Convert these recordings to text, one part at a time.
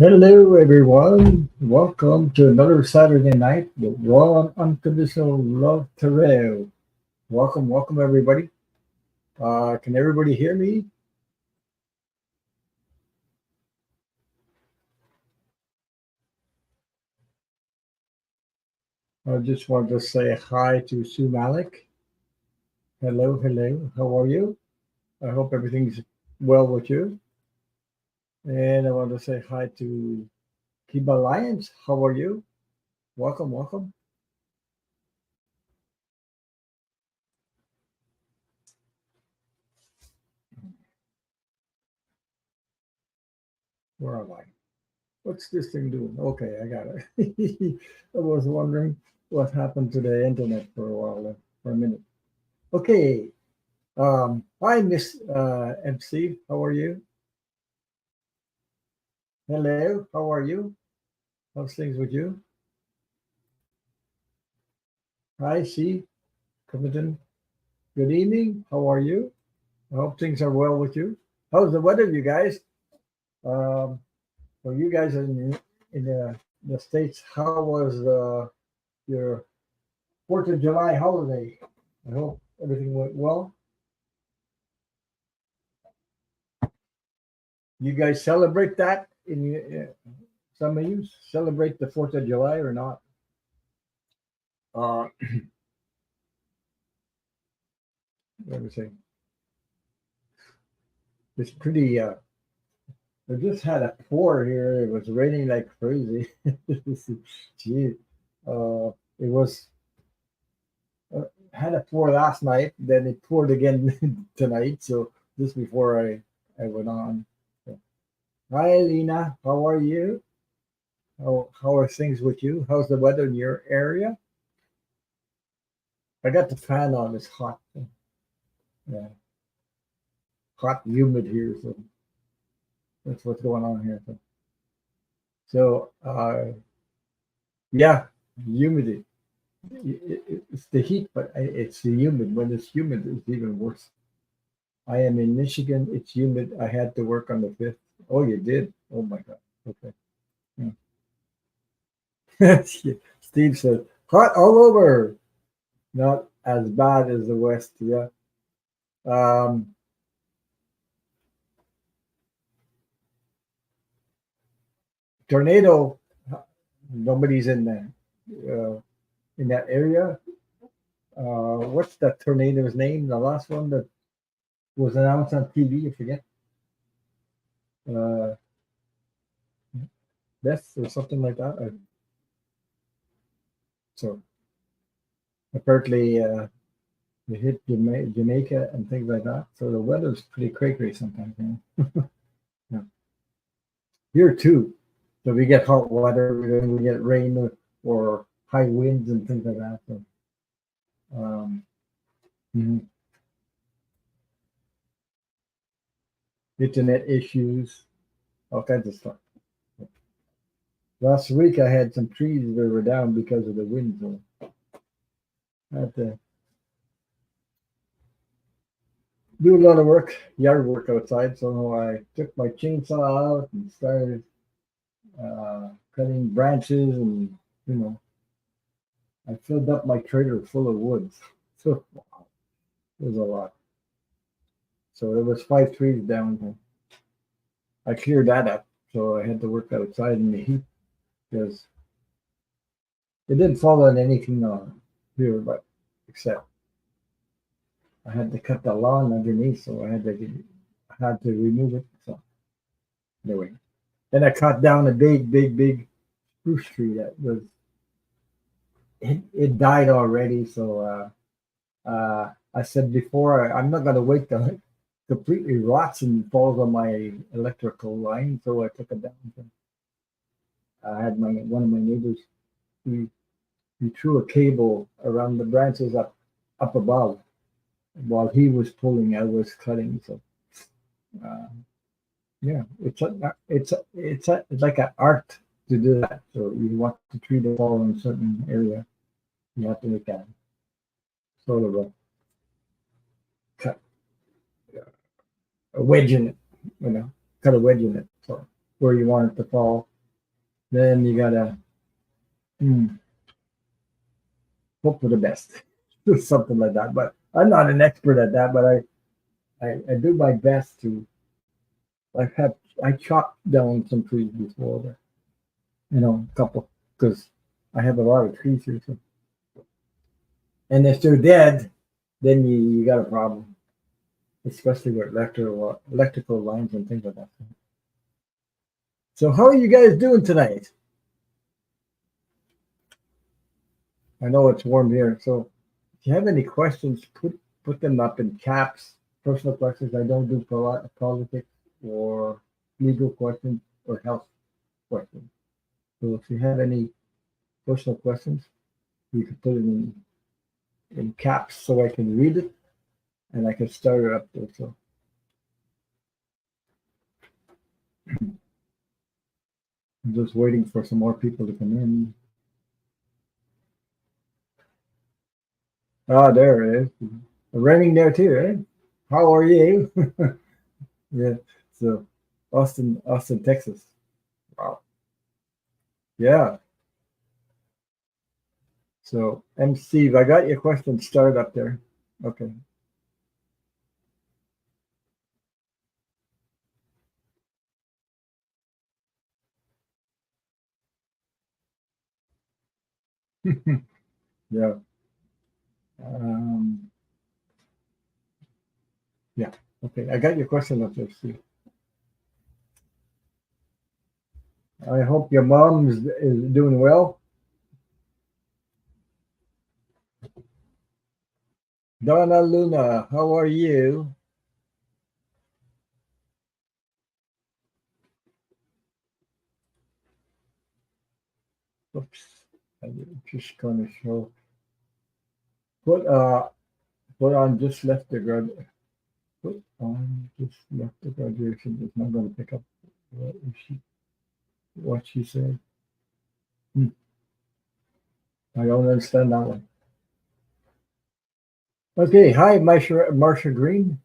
Hello, everyone. Welcome to another Saturday night with Raw and Unconditional Love Terrell. Welcome, everybody. Can everybody hear me? I just want to say hi to Sue Malik. Hello. How are you? I hope everything's well with you. And I want to say hi to Kiba Lyons. How are you? Welcome. Where am I? What's this thing doing? Okay, I got it. I was wondering what happened to the internet for a while, for a minute. Okay. Hi, Miss MC. How are you? Hello. How are you? How's things with you? Hi, C. Committon. Good evening. How are you? I hope things are well with you. How's the weather, you guys? Um, well, you guys in the States, how was your 4th of July holiday? I hope everything went well. You guys celebrate that? Some of you celebrate the 4th of July or not? Uh, let me see. It's pretty. I just had a pour here. It was raining like crazy. Gee, it was had a pour last night. Then it poured again tonight. So just before I went on. So, hi, Lena. How are you? How are things with you? How's the weather in your area? I got the fan on. It's hot. Yeah, hot, humid here. So that's what's going on here. So yeah, humidity. It's the heat, but it's the humid. When it's humid, it's even worse. I am in Michigan. It's humid. I had to work on the 5th. Oh, you did? Oh my God. Okay. Yeah. Steve said, hot all over. Not as bad as the West. Yeah. Um, tornado. Nobody's in that area. What's that tornado's name? The last one that was announced on TV. I forget. Uh, Death or something like that. So apparently they hit Jamaica and things like that. So the weather's pretty cray sometimes. Yeah. Here too. So we get hot weather, we get rain or high winds and things like that. So, um, mhm. Internet issues, all kinds of stuff. Last week I had some trees that were down because of the wind. So I had to do a lot of work, yard work outside. So I took my chainsaw out and started cutting branches, and you know, I filled up my trailer full of wood. So wow, it was a lot. So there was 5 trees down. I cleared that up, so I had to work outside in the heat because it didn't fall on anything here, but except I had to cut the lawn underneath, so I had to remove it. So anyway, then I cut down a big spruce tree that was it died already. So I said before I'm not gonna wait till it completely rots and falls on my electrical line, so I took it down. So I had my one of my neighbors. He threw a cable around the branches up above while he was pulling. I was cutting. So uh, yeah, it's like an art to do that. So you want the tree to fall in a certain area, you have to make a sort of cut a wedge in it, you know, cut a wedge in it. So where you want it to fall. then you gotta mm, hope for the best. Do something like that. But I'm not an expert at that. But I do my best to. I have I chopped down some trees before, a couple because I have a lot of trees here. So. And if they're dead, then you got a problem, especially with electrical lines and things like that. So how are you guys doing tonight? I know it's warm here, so if you have any questions, put them up in caps. Personal questions. I don't do politics or legal questions or health questions. So if you have any personal questions, you can put it in caps so I can read it and I can start it up there. So I'm just waiting for some more people to come in. Ah, there it is. Raining there too, eh? How are you? Yeah. So Austin, Texas. Wow. Yeah. So MC, I got your question started up there. Okay. Yeah. Um, yeah. Okay. I got your question up there, Steve. I hope your mom is doing well. Donna Luna, how are you? Oops. I just gonna show. Put uh put on just left the grad. Put on just left the graduation. It's not gonna pick up what she said. Hmm. I don't understand that one. Okay. Hi, Marsha Green.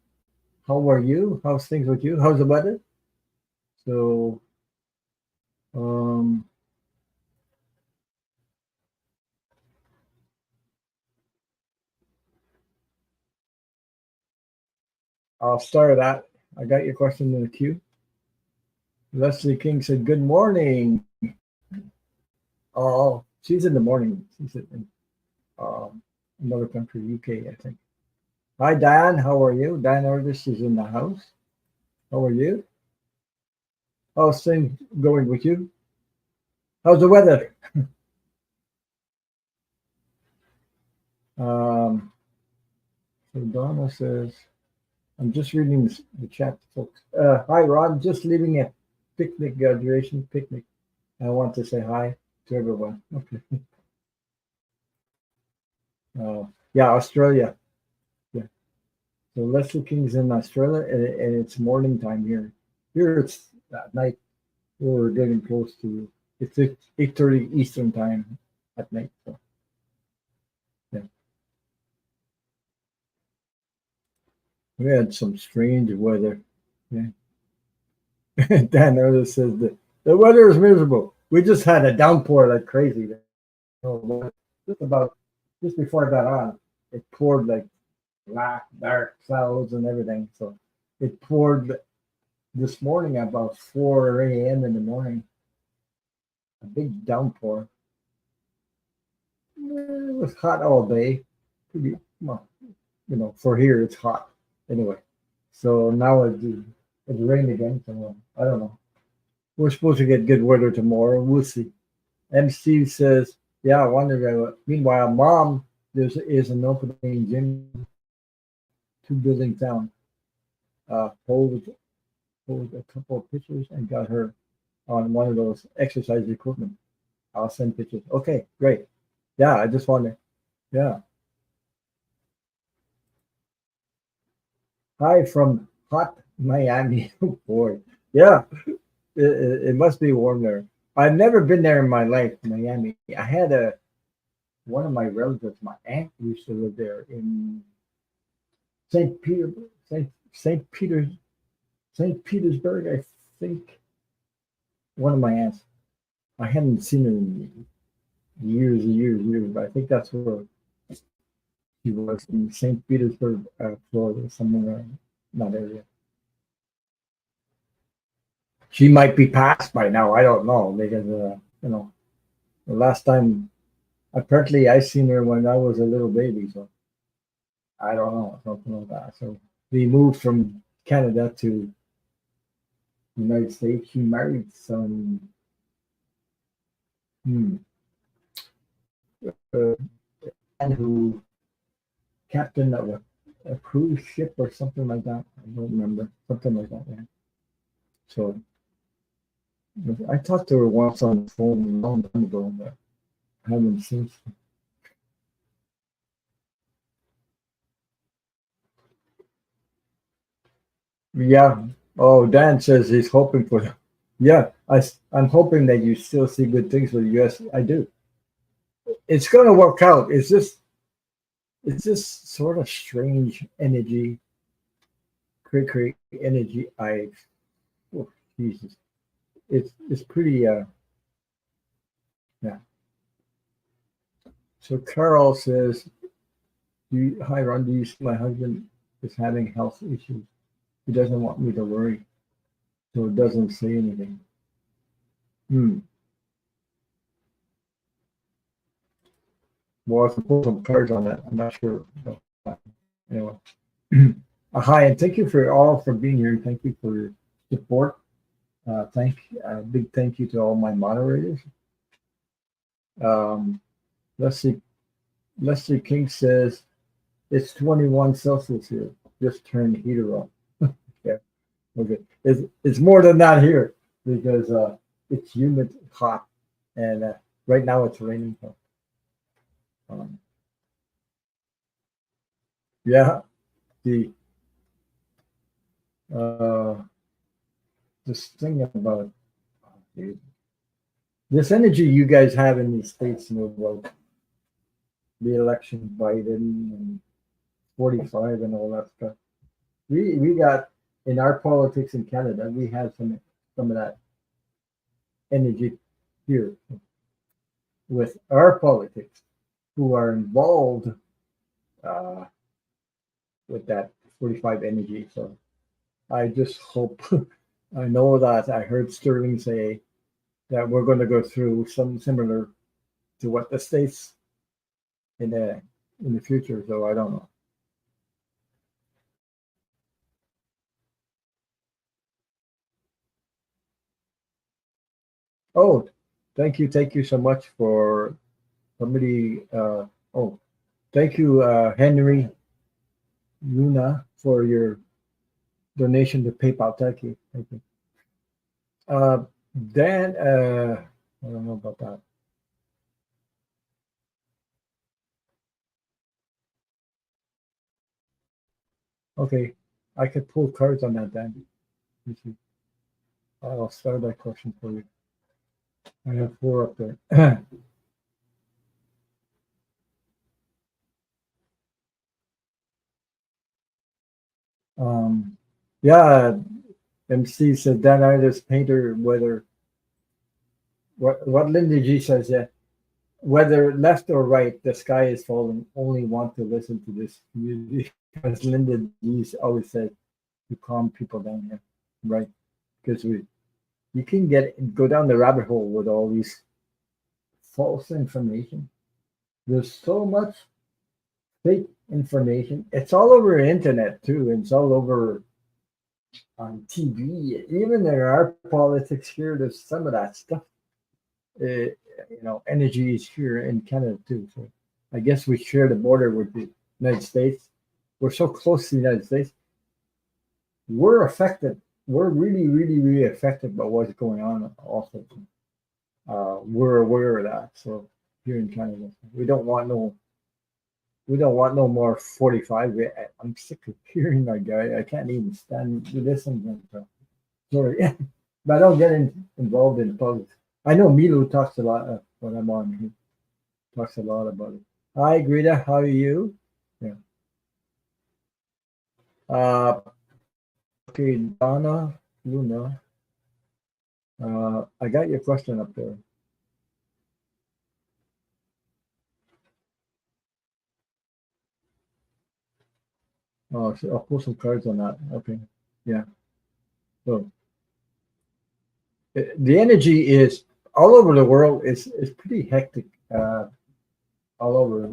How are you? How's things with you? How's the weather? So um I'll start that. I got your question in the queue. Leslie King said, "Good morning." Oh, she's in the morning. She's in another country, UK, I think. Hi, Diane. How are you? Diane Orvis is in the house. How are you? How's things going with you? How's the weather? Um, so Donna says, I'm just reading the chat, folks. Hi, Ron. Just leaving a picnic, graduation picnic. I want to say hi to everyone. Okay. Yeah, Australia. Yeah. So Leslie King's in Australia, and it's morning time here. Here it's at night. We're getting close to it's 8:30 Eastern time at night. So yeah, we had some strange weather. Yeah. Dan Early says the weather is miserable. We just had a downpour like crazy. Just about just before I got on, it poured like black, dark clouds and everything. So it poured this morning at about 4 a.m. in the morning. A big downpour. It was hot all day. Pretty well, for here it's hot anyway. So now it's rained again. So I don't know. We're supposed to get good weather tomorrow. We'll see. MC says, "Yeah, I wonder." Meanwhile, Mom, is an opening gym 2 buildings down. Posed a couple of pictures and got her on one of those exercise equipment. I'll send pictures. Okay, great. Yeah, I just wonder. Yeah. Hi from hot Miami. Oh, boy. Yeah, it must be warm there. I've never been there in my life, Miami. I had one of my relatives, my aunt used to live there in St. Peter, St. St. Petersburg, I think. One of my aunts. I hadn't seen her in years and years and years, but I think that's where she was in St. Petersburg, Florida, somewhere in that area. She might be passed by now. I don't know because the last time apparently I seen her when I was a little baby, so I don't know something like that. So we moved from Canada to the United States. She married some hmm, uh, man who captain of a cruise ship or something like that. I don't remember something like that. Yeah. So I talked to her once on the phone a long time ago, but I haven't since. Yeah. Oh, Dan says he's hoping for. Yeah, I'm hoping that you still see good things for the U.S. I do. It's going to work out. It's just sort of strange energy, create energy. Oh, Jesus, it's pretty. Yeah. So Carol says, "Hi Ron, do you see my husband is having health issues? He doesn't want me to worry, so it doesn't say anything." Hmm. Well, I can pull some cards on that. I'm not sure. But anyway, hi, and thank you for all for being here. Thank you for your support. Big thank you to all my moderators. Um, Leslie Leslie King says it's 21 Celsius here. Just turn the heater on. Yeah, okay. It's more than that here because it's humid, hot, and right now it's raining. So, um, yeah, the uh, this thing about dude, this energy you guys have in the states, about the election, Biden and 45 and all that stuff. We got in our politics in Canada, we have some of that energy here with our politics who are involved uh, with that 45 energy. So I just hope, I know that I heard Sterling say that we're going to go through some similar to what the states in the future. So I don't know. Oh, thank you so much for somebody. Oh, thank you, Henry Luna, for your donation to PayPal. Thank you. Uh, Dan, I don't know about that. Okay, I could pull cards on that, Dan. Let me see. I'll start that question for you. I have four up there. um, yeah, MC said Dan artist painter whether what Linda G says, yeah, whether left or right, the sky is falling. Only want to listen to this music as Linda G always says to calm people down here, right? Because we you can go down the rabbit hole with all these false information. There's so much fake information. It's all over the internet too. It's all over on TV. Even in our politics here, there's some of that stuff. Energy is here in Canada too. So I guess we share the border with the United States. We're so close to the United States. We're affected. We're really, really, really affected by what's going on. Also, we're aware of that. So here in Canada, we don't want no more 45. I'm sick of hearing that guy. I can't even stand listening to him. Sorry, but I don't get involved in politics. I know Milo talks a lot when I'm on. He talks a lot about it. Hi, Greta. How are you? Yeah. Uh, okay, Donna, Luna. I got your question up there. Oh, so I'll post some cards on that. Okay. Yeah. So the energy is all over the world. It's pretty hectic. All over.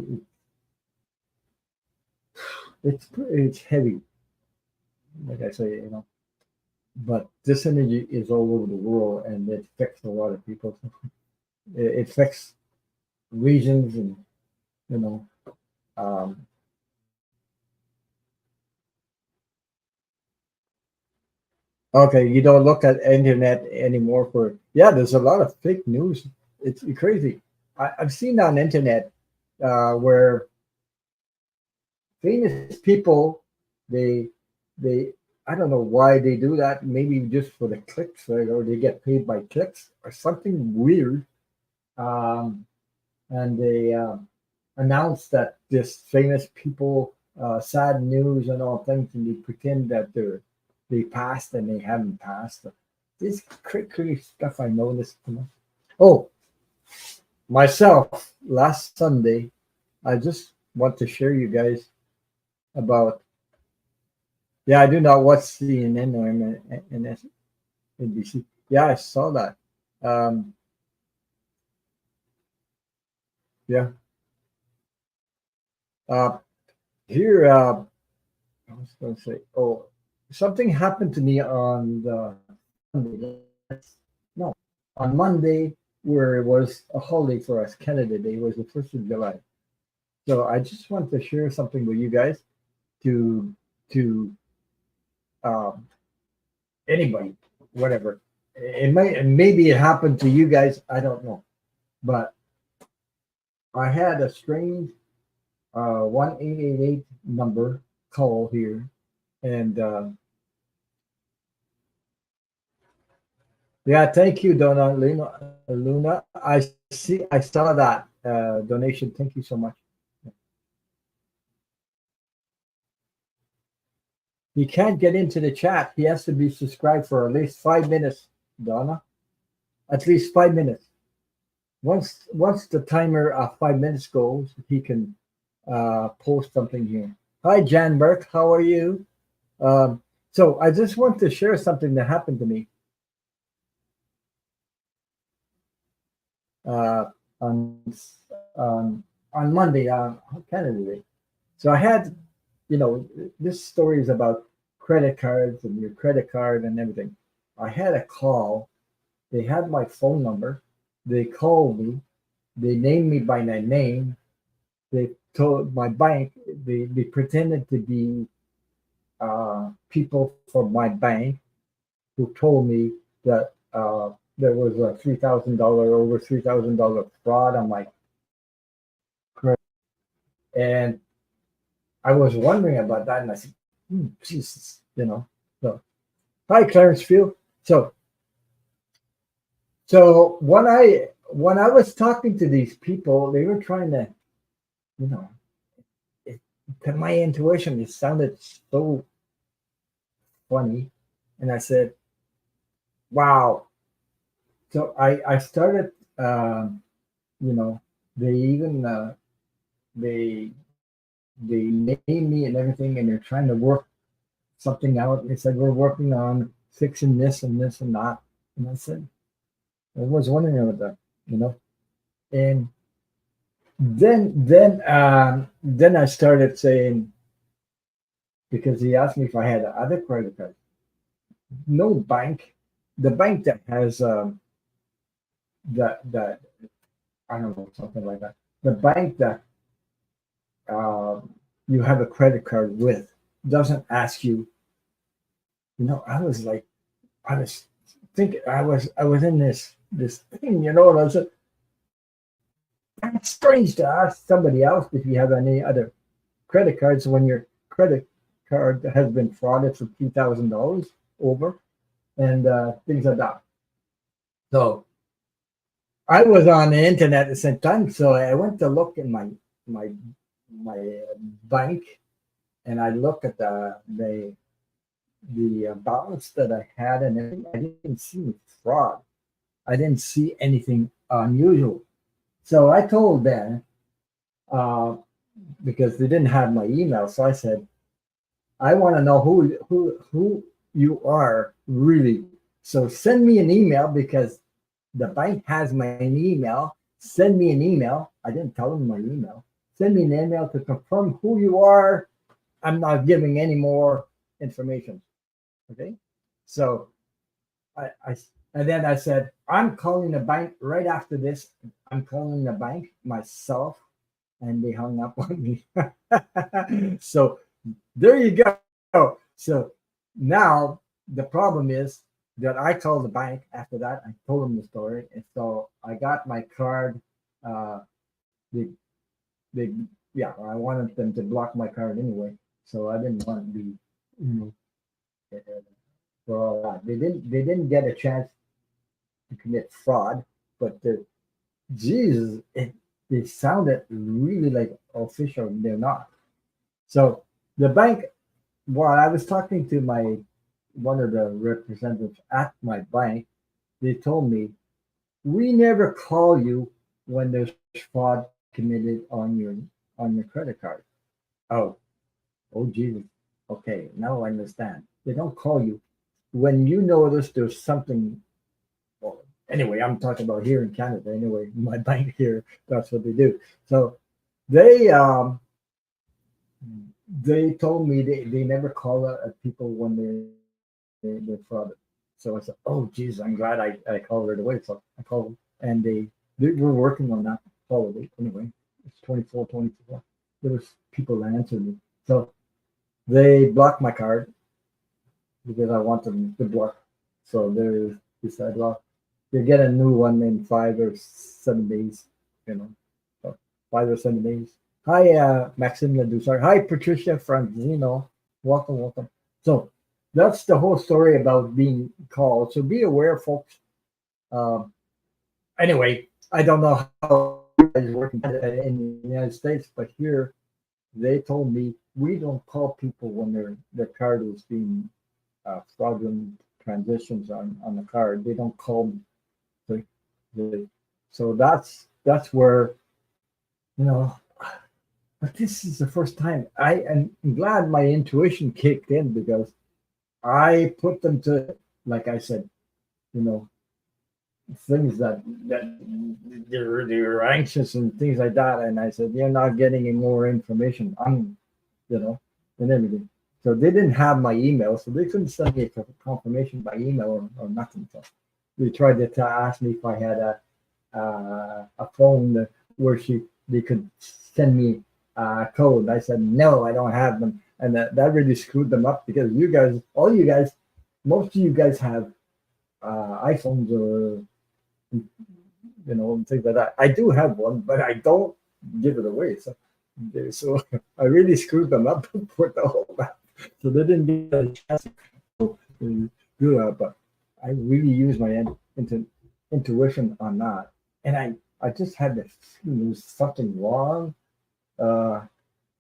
It's heavy, like I say, But this energy is all over the world, and it affects a lot of people. It affects regions, and you know. Um, okay, you don't look at internet anymore for yeah. There's a lot of fake news. It's crazy. I've seen on internet where famous people they they I don't know why they do that. Maybe just for the clicks, right? Or they get paid by clicks or something weird. Um, and they announce that this famous people sad news and all things, and they pretend that they passed and they haven't passed. This crazy stuff I noticed. Oh, myself last Sunday, I just want to share you guys about. Yeah, I do not watch CNN or NBC. Yeah, I saw that. Um, yeah. Uh, here, I was going to say, oh, something happened to me on the Monday. No, on Monday, where it was a holiday for us, Canada Day, was the 1st of July. So I just want to share something with you guys to to um, anybody, whatever. It might maybe it happened to you guys. I don't know, but I had a strange 1888 number call here, and yeah, thank you, Donna Luna. I saw that donation. Thank you so much. He can't get into the chat. He has to be subscribed for at least 5 minutes, Donna. At least 5 minutes. Once the timer of 5 minutes goes, he can post something here. Hi, Jan Burke. How are you? So I just want to share something that happened to me uh, on on Monday on Canada Day. So I had, this story is about credit cards and your credit card and everything. I had a call. They had my phone number. They called me. They named me by my name. They told my bank. They pretended to be people from my bank who told me that there was a over $3,000 fraud on my credit. And I was wondering about that, and I said, Jesus, So, hi, Clarence Field. So when I was talking to these people, they were trying to, you know, it, to my intuition, it sounded so funny, and I said, "Wow." So I started, you know, they even they they named me and everything, and they're trying to work something out. They said we're working on fixing this and this and that, and I said, I was wondering about that, and then I started saying because he asked me if I had other credit cards. No bank, the bank that has that I don't know something like that. The bank that you have a credit card with doesn't ask you. I was like, I was thinking, I was in this thing, and I was like, that's strange to ask somebody else if you have any other credit cards when your credit card has been frauded for $3,000 over and things like that. So I was on the internet at the same time, so I went to look in my my bank, and I looked at the balance that I had, and everything. I didn't see fraud. I didn't see anything unusual. So I told them uh, because they didn't have my email, so I said, I want to know who you are really. So send me an email because the bank has my email. Send me an email. I didn't tell them my email. Send me an email to confirm who you are. I'm not giving any more information. Okay. So I and then I said, I'm calling the bank right after this. I'm calling the bank myself, and they hung up on me. So there you go. So now the problem is that I called the bank after that. I told them the story, and so I got my card. Uh, they, they, yeah, I wanted them to block my card anyway, so I didn't want to be, uh, for all that. They didn't get a chance to commit fraud, but Jesus, they sounded really like official. They're not. So the bank, while I was talking to my one of the representatives at my bank, they told me we never call you when there's fraud committed on your credit card. Oh, oh Jesus. Okay, now I understand. They don't call you when you notice there's something. Well, anyway, I'm talking about here in Canada. Anyway, my bank here, that's what they do. So they um they told me they never call people when they're frauded. So I said, oh geez, I'm glad I called right away. So I called them, and they were working on that holiday anyway. It's 24/24. There was people that answered me. So they blocked my card because I want them to block. So they said, well, you get a new one in 5 or 7 days, you know, so 5 or 7 days. Hi, Maxim Ladusar. Hi, Patricia Franzino. Welcome, welcome. So that's the whole story about being called. So be aware, folks. Um, anyway, I don't know how you guys work in the United States, but here they told me we don't call people when their card is being fraudulent transitions on the card. They don't call me. So, so that's where you know. But this is the first time I am glad my intuition kicked in because I put them to, like I said, you know, things that they're anxious and things like that. And I said, you're not getting any more information. You know, and everything. So they didn't have my email, so they couldn't send me a confirmation by email or nothing. So they tried to ask me if I had a phone where they could send me a code. I said no, I don't have them, and that really screwed them up because you guys, all you guys, most of you guys have iPhones or things like that. I do have one, but I don't give it away. So I really screwed them up for the whole map. So they didn't get a chance to do that. But I really used my intuition on that, and I just had the feeling there was something wrong. Uh,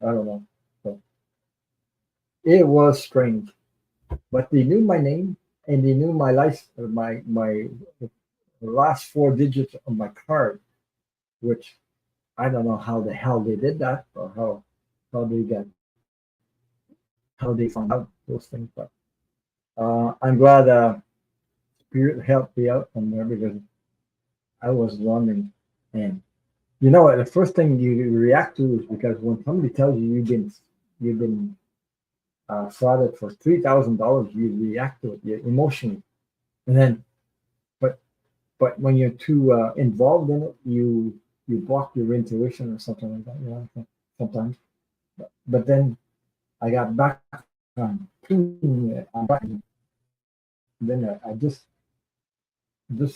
I don't know. So it was strange, but they knew my name and they knew my life, my last 4 digits of my card, which I don't know how the hell they did that or how they got how they found out those things. But I'm glad Spirit helped me out on there because I was wondering. And the first thing you react to is because when somebody tells you you've been frauded for $3,000, you react to it emotionally, and then but when you're too involved in it, you block your intuition or something like that. Sometimes. But then I got back on. I'm back. Then I just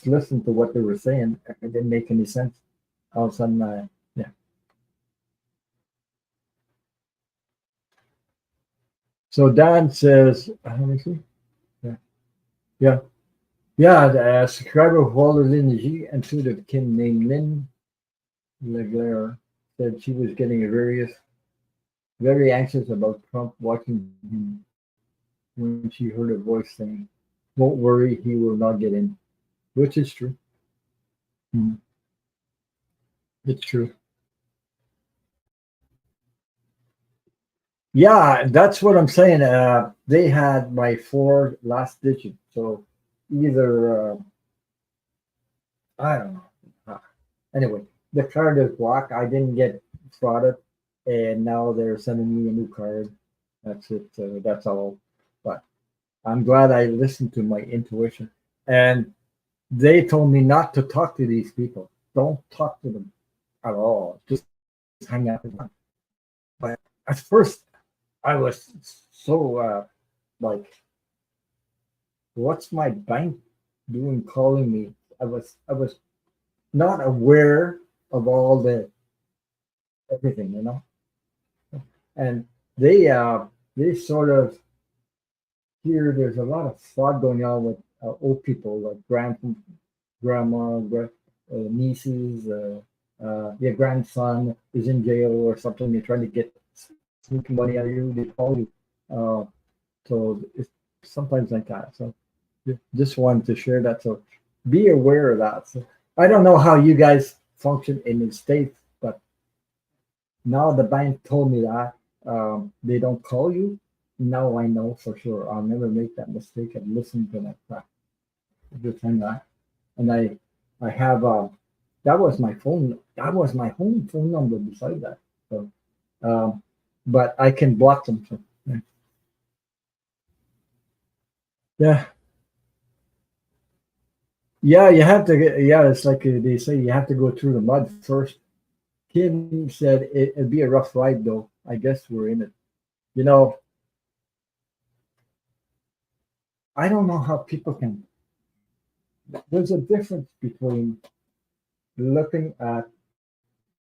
listened to what they were saying. It didn't make any sense. All of a sudden, yeah. So Dan says, let me see. Yeah, yeah, yeah. The subscriber who followed Lin Ji and to the Kim named Lin Legler said she was getting very anxious about Trump watching him when she heard a voice saying, "Don't worry, he will not get in," which is true. Mhm. It's true. Yeah, that's what I'm saying. They had my four last digit, so either I don't know. Anyway, the card is blocked. I didn't get frauded, and now they're sending me a new card. That's it. That's all. But I'm glad I listened to my intuition, and they told me not to talk to these people. Don't talk to them at all. Just hang out with them. But at first, I was so like, what's my bank doing calling me? I was not aware of all the everything, and they they sort of here. There's a lot of fraud going on with old people, like grandma, nieces, your grandson is in jail or something. They're trying to get sneaking money out of you. They call you. Uh, so it's sometimes like that. So just wanted to share that. So be aware of that. So I don't know how you guys function in the States, but now the bank told me that they don't call you. Now I know for sure. I'll never make that mistake and listen to that crap. Just hang that. And I have that was my phone. That was my home phone number beside that. So, um, but I can block them. So, yeah, yeah, yeah. You have to get. Yeah, it's like they say you have to go through the mud first. Kim said it'd be a rough ride, though. I guess we're in it. You know, I don't know how people can. There's a difference between looking at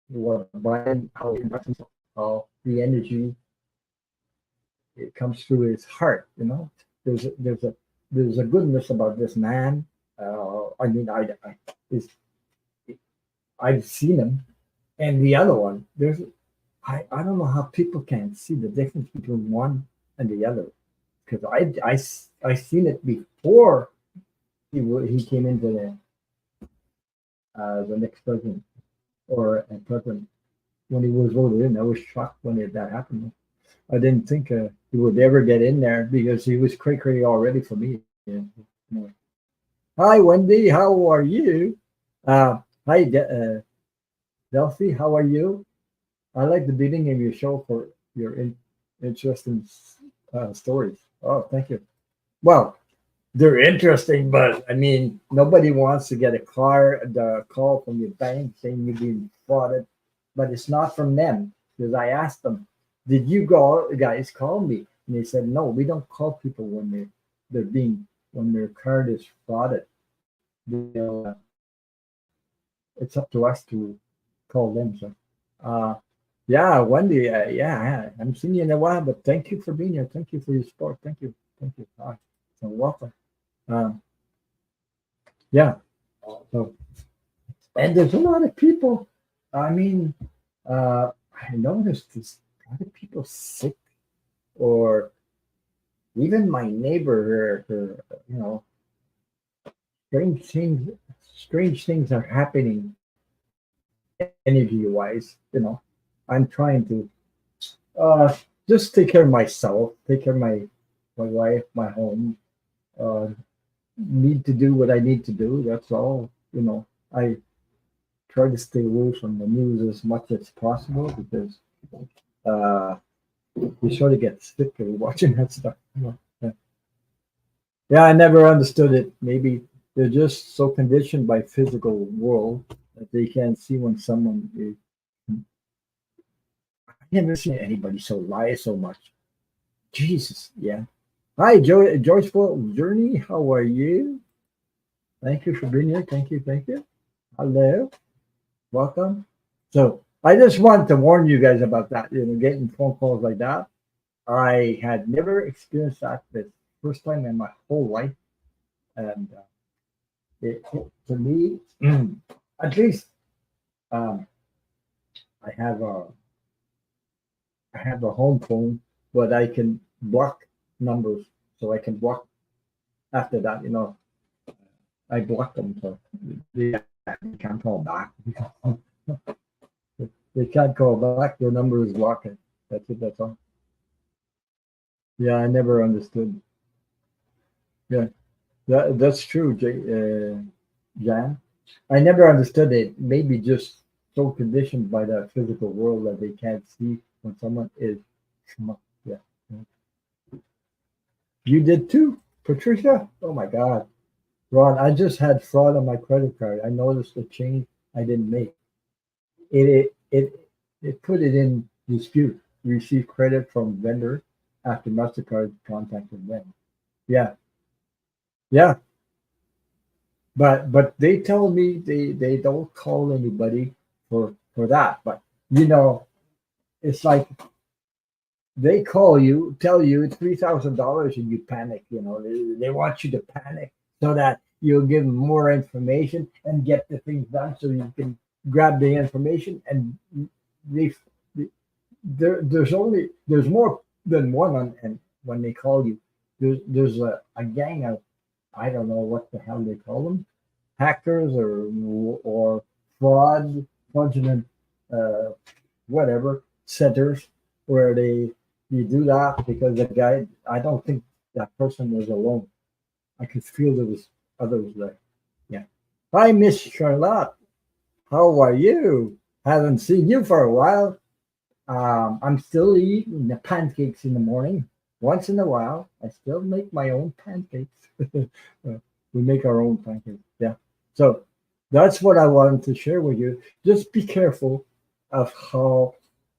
what Brian, how he conducts himself, how the energy it comes through his heart. There's a goodness about this man. I mean, is I've seen him, and the other one. I don't know how people can see the difference between one and the other because I seen it before he came into the next president or a president when he was voted in. I was shocked when that happened. I didn't think he would ever get in there because he was cray already for me. Yeah. You Hi, Wendy. How are you? Hi, Delphi. How are you? I like the beginning of your show for your interesting stories. Oh, thank you. Well, they're interesting, but I mean, nobody wants to get the call from your bank saying you're being frauded, but it's not from them because I asked them, "Did you guys call me?" And they said, "No, we don't call people when they're being when their card is frauded. They'll, it's up to us to call them." So, uh, yeah, Wendy, yeah, I haven't seen you in a while, but thank you for being here. Thank you for your support. Thank you. So welcome. Um, yeah. So, and there's a lot of people. I mean, I noticed there's a lot of people sick, or even my neighbor. Strange things. Strange things are happening energy wise. I'm trying to uh, just take care of myself, take care of my wife, my home. Uh, Need to do what I need to do. That's all. I try to stay away from the news as much as possible because uh, you sort of get sick of watching that stuff. Yeah. Yeah, I never understood it. Maybe they're just so conditioned by physical world that they can't see when someone is. I never seen anybody so lie so much. Jesus, yeah. Hi, Joyful Journey. How are you? Thank you for being here. Thank you. Hello, welcome. So I just wanted to warn you guys about that. Getting phone calls like that. I had never experienced that the first time in my whole life, and to me, at least, um, I have a I have a home phone, but I can block numbers, so I can block after that. I block them, so they can't call back. They can't call back. Their number is blocked. That's it. That's all. Yeah, I never understood. Yeah, that's true, Jan. I never understood it. Maybe just so conditioned by that physical world that they can't see when someone is smart. Yeah. You did too, Patricia? Oh my God. Ron, I just had fraud on my credit card. I noticed a change I didn't make. It put it in dispute. Received credit from vendor after MasterCard contacted them. Yeah, yeah. But they tell me they don't call anybody for that. But you know, it's like they call you, tell you it's $3,000, and you panic. You know, they want you to panic so that you'll give them more information and get the things done, so you can grab the information. And they, there's more than one on, and when they call you, there's a gang of, I don't know what the hell they call them, hackers or fraudulent uh, whatever centers where they you do that because the guy, I don't think that person was alone. I could feel there was others there. Yeah. Hi, Miss Charlotte. How are you? Haven't seen you for a while. I'm still eating the pancakes in the morning. Once in a while, I still make my own pancakes. We make our own pancakes. Yeah. So that's what I wanted to share with you. Just be careful of how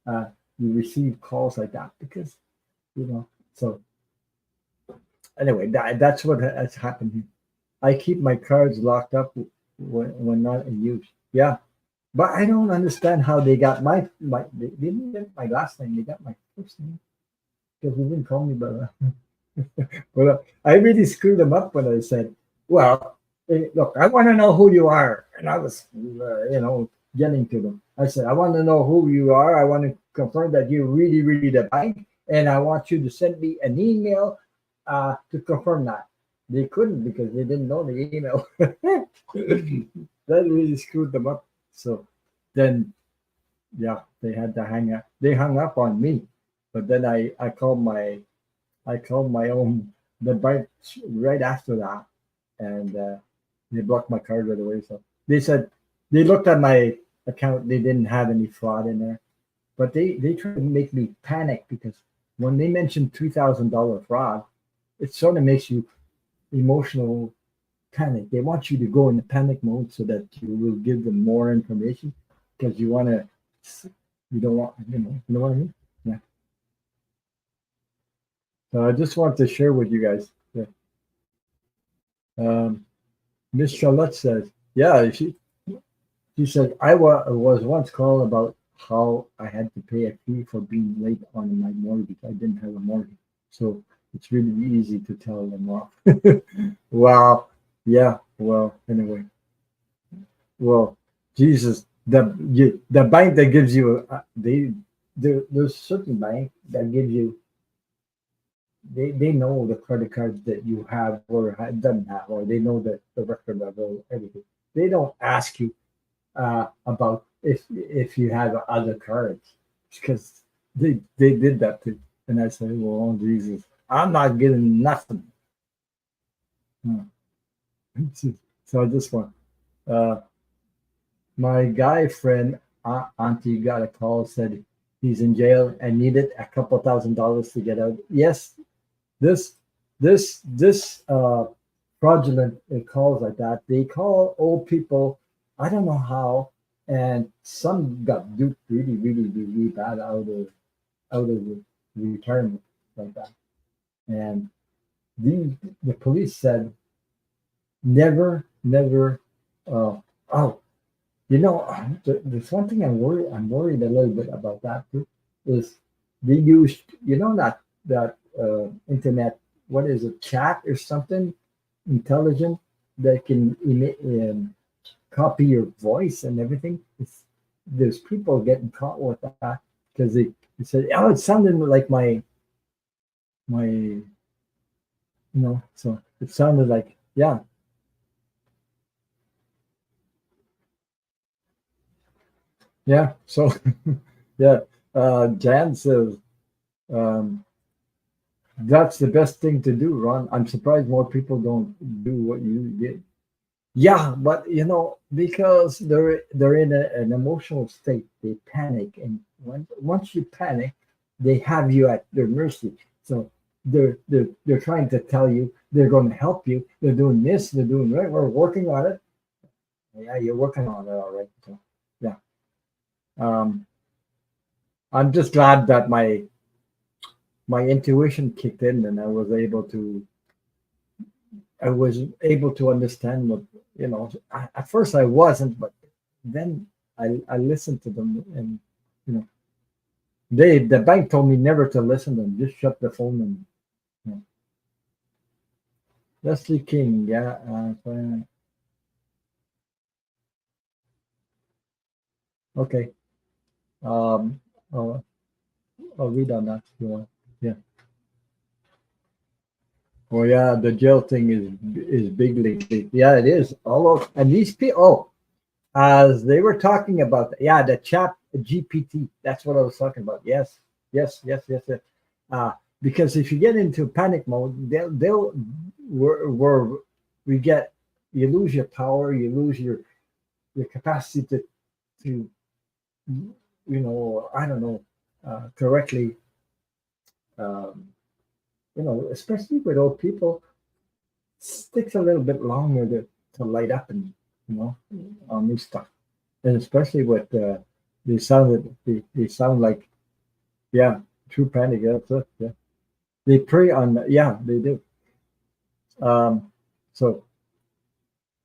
uh, you receive calls like that because, you know. So anyway, that's what has happened here. I keep my cards locked up when not in use. Yeah. But I don't understand how they got they didn't get my last name, they got my first name because they didn't call me by that. But I really screwed them up when I said, "Well, look, I want to know who you are," and I was, getting to them. I said, "I want to know who you are. I want to confirm that you're really, really the bank, and I want you to send me an email to confirm that." They couldn't because they didn't know the email. That really screwed them up. So then, yeah, they had to hang up. They hung up on me, but then I called my own the bank right after that, and they blocked my card right away. So they said they looked at my account. They didn't have any fraud in there, but they tried to make me panic because when they mentioned $3,000 fraud, it sort of makes you emotional panic. They want you to go in the panic mode so that you will give them more information because you want to. You don't want, you know what I mean? Yeah. So I just want to share with you guys. Yeah. Um, Miss Charlotte says, yeah, she said, was once called about how I had to pay a fee for being late on my mortgage. I didn't have a mortgage. So it's really easy to tell them off. Wow. Yeah. Well, anyway. Well, Jesus, the bank that gives you, there's certain bank that gives you, they know the credit cards that you have or doesn't have, or they know the record of everything. They don't ask you about if you have other cards because they did that too. And I said, well, oh, Jesus, I'm not getting nothing. Hmm. So I just want uh, my guy friend auntie got a call said he's in jail and needed a couple $1,000s to get out. Yes, this this fraudulent calls like that. They call old people. I don't know how, and some got duped really, really, really bad out of the retirement like that. And the police said never, never. Oh, there's one thing I'm worried a little bit about that too. Is they used, that internet, what is it, chat or something intelligent that can copy your voice and everything. There's people getting caught with that because they said, oh, it sounded like my so it sounded like, yeah, yeah. So yeah, Jan says, um, That's the best thing to do, Ron. I'm surprised more people don't do what you did. Yeah, but because they're in an emotional state, they panic, and once you panic, they have you at their mercy. So they're trying to tell you they're going to help you. They're doing this, they're doing right. We're working on it. Yeah, you're working on it, all right. So yeah, um, I'm just glad that my intuition kicked in, and I was able to understand what at first I wasn't, but then I listened to them, and you know the bank told me never to listen to them, just shut the phone. And you know, Leslie King, yeah, okay. um I'll, I'll read on that if you want. Yeah. Oh yeah, the jail thing is big lately. Yeah, it is all over. And these people, as they were talking about, yeah, the chat GPT. That's what I was talking about. Yes, yes, yes, yes, yes. Uh, because if you get into panic mode, they'll where we get you lose your power, you lose your capacity to I don't know, correctly, um, especially with old people, takes a little bit longer to light up and on new stuff, and especially with they sound like, yeah, true panic. Yeah, that's it. Yeah, they prey on, yeah, they do. So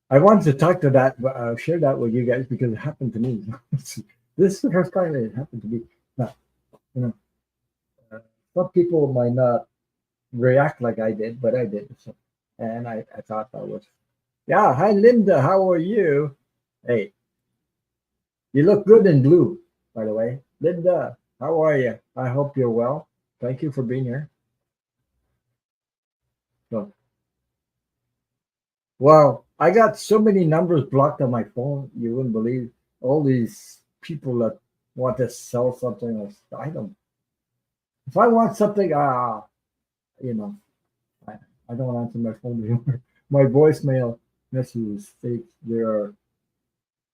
I wanted to talk to that, share that with you guys because it happened to me. This is the first time it happened to me. Now, you know, uh, some people might not react like I did, but I did. So, and I thought that was, yeah. Hi, Linda. How are you? Hey, you look good in blue, by the way. Linda, how are you? I hope you're well. Thank you for being here. So, wow, I got so many numbers blocked on my phone. You wouldn't believe all these people that want to sell something. I don't. If I want something, you know, I, I don't answer my phone anymore. My voicemail messages states there are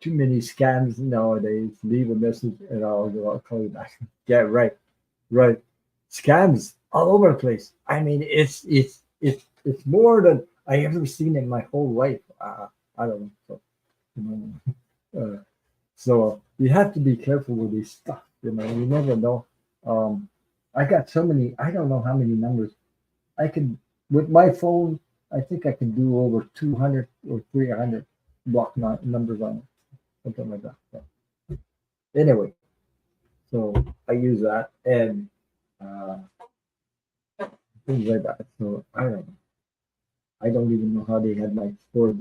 too many scams nowadays. Leave a message and I'll call you back. Yeah, right, right. Scams all over the place. I mean, it's more than I ever seen in my whole life. I don't know. So, you uh, so you have to be careful with this stuff. You never know. Um, I got so many. I don't know how many numbers I can with my phone. I think I can do over 200 or 300 block numbers on it, something like that. So, anyway, so I use that and uh, things like that. So I don't know. I don't even know how they had my four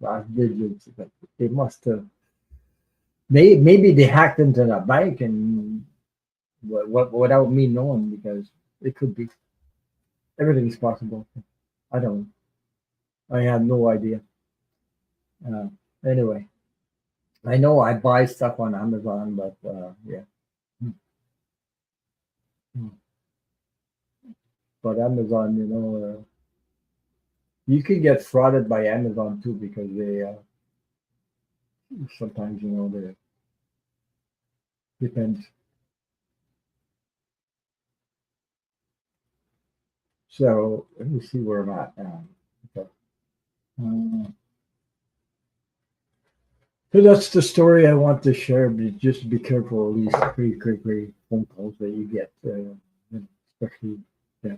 last digits, but they must have. Maybe they hacked into the bank and without me knowing, because it could be, everything is possible. I don't. I have no idea. Uh, anyway, I know I buy stuff on Amazon, but yeah. Hmm. Hmm. But Amazon, you can get frauded by Amazon too, because they sometimes they depends. So let me see where I'm at now. Okay. Uh, so that's the story I want to share. But just be careful of these crazy phone calls that you get, especially. Yeah,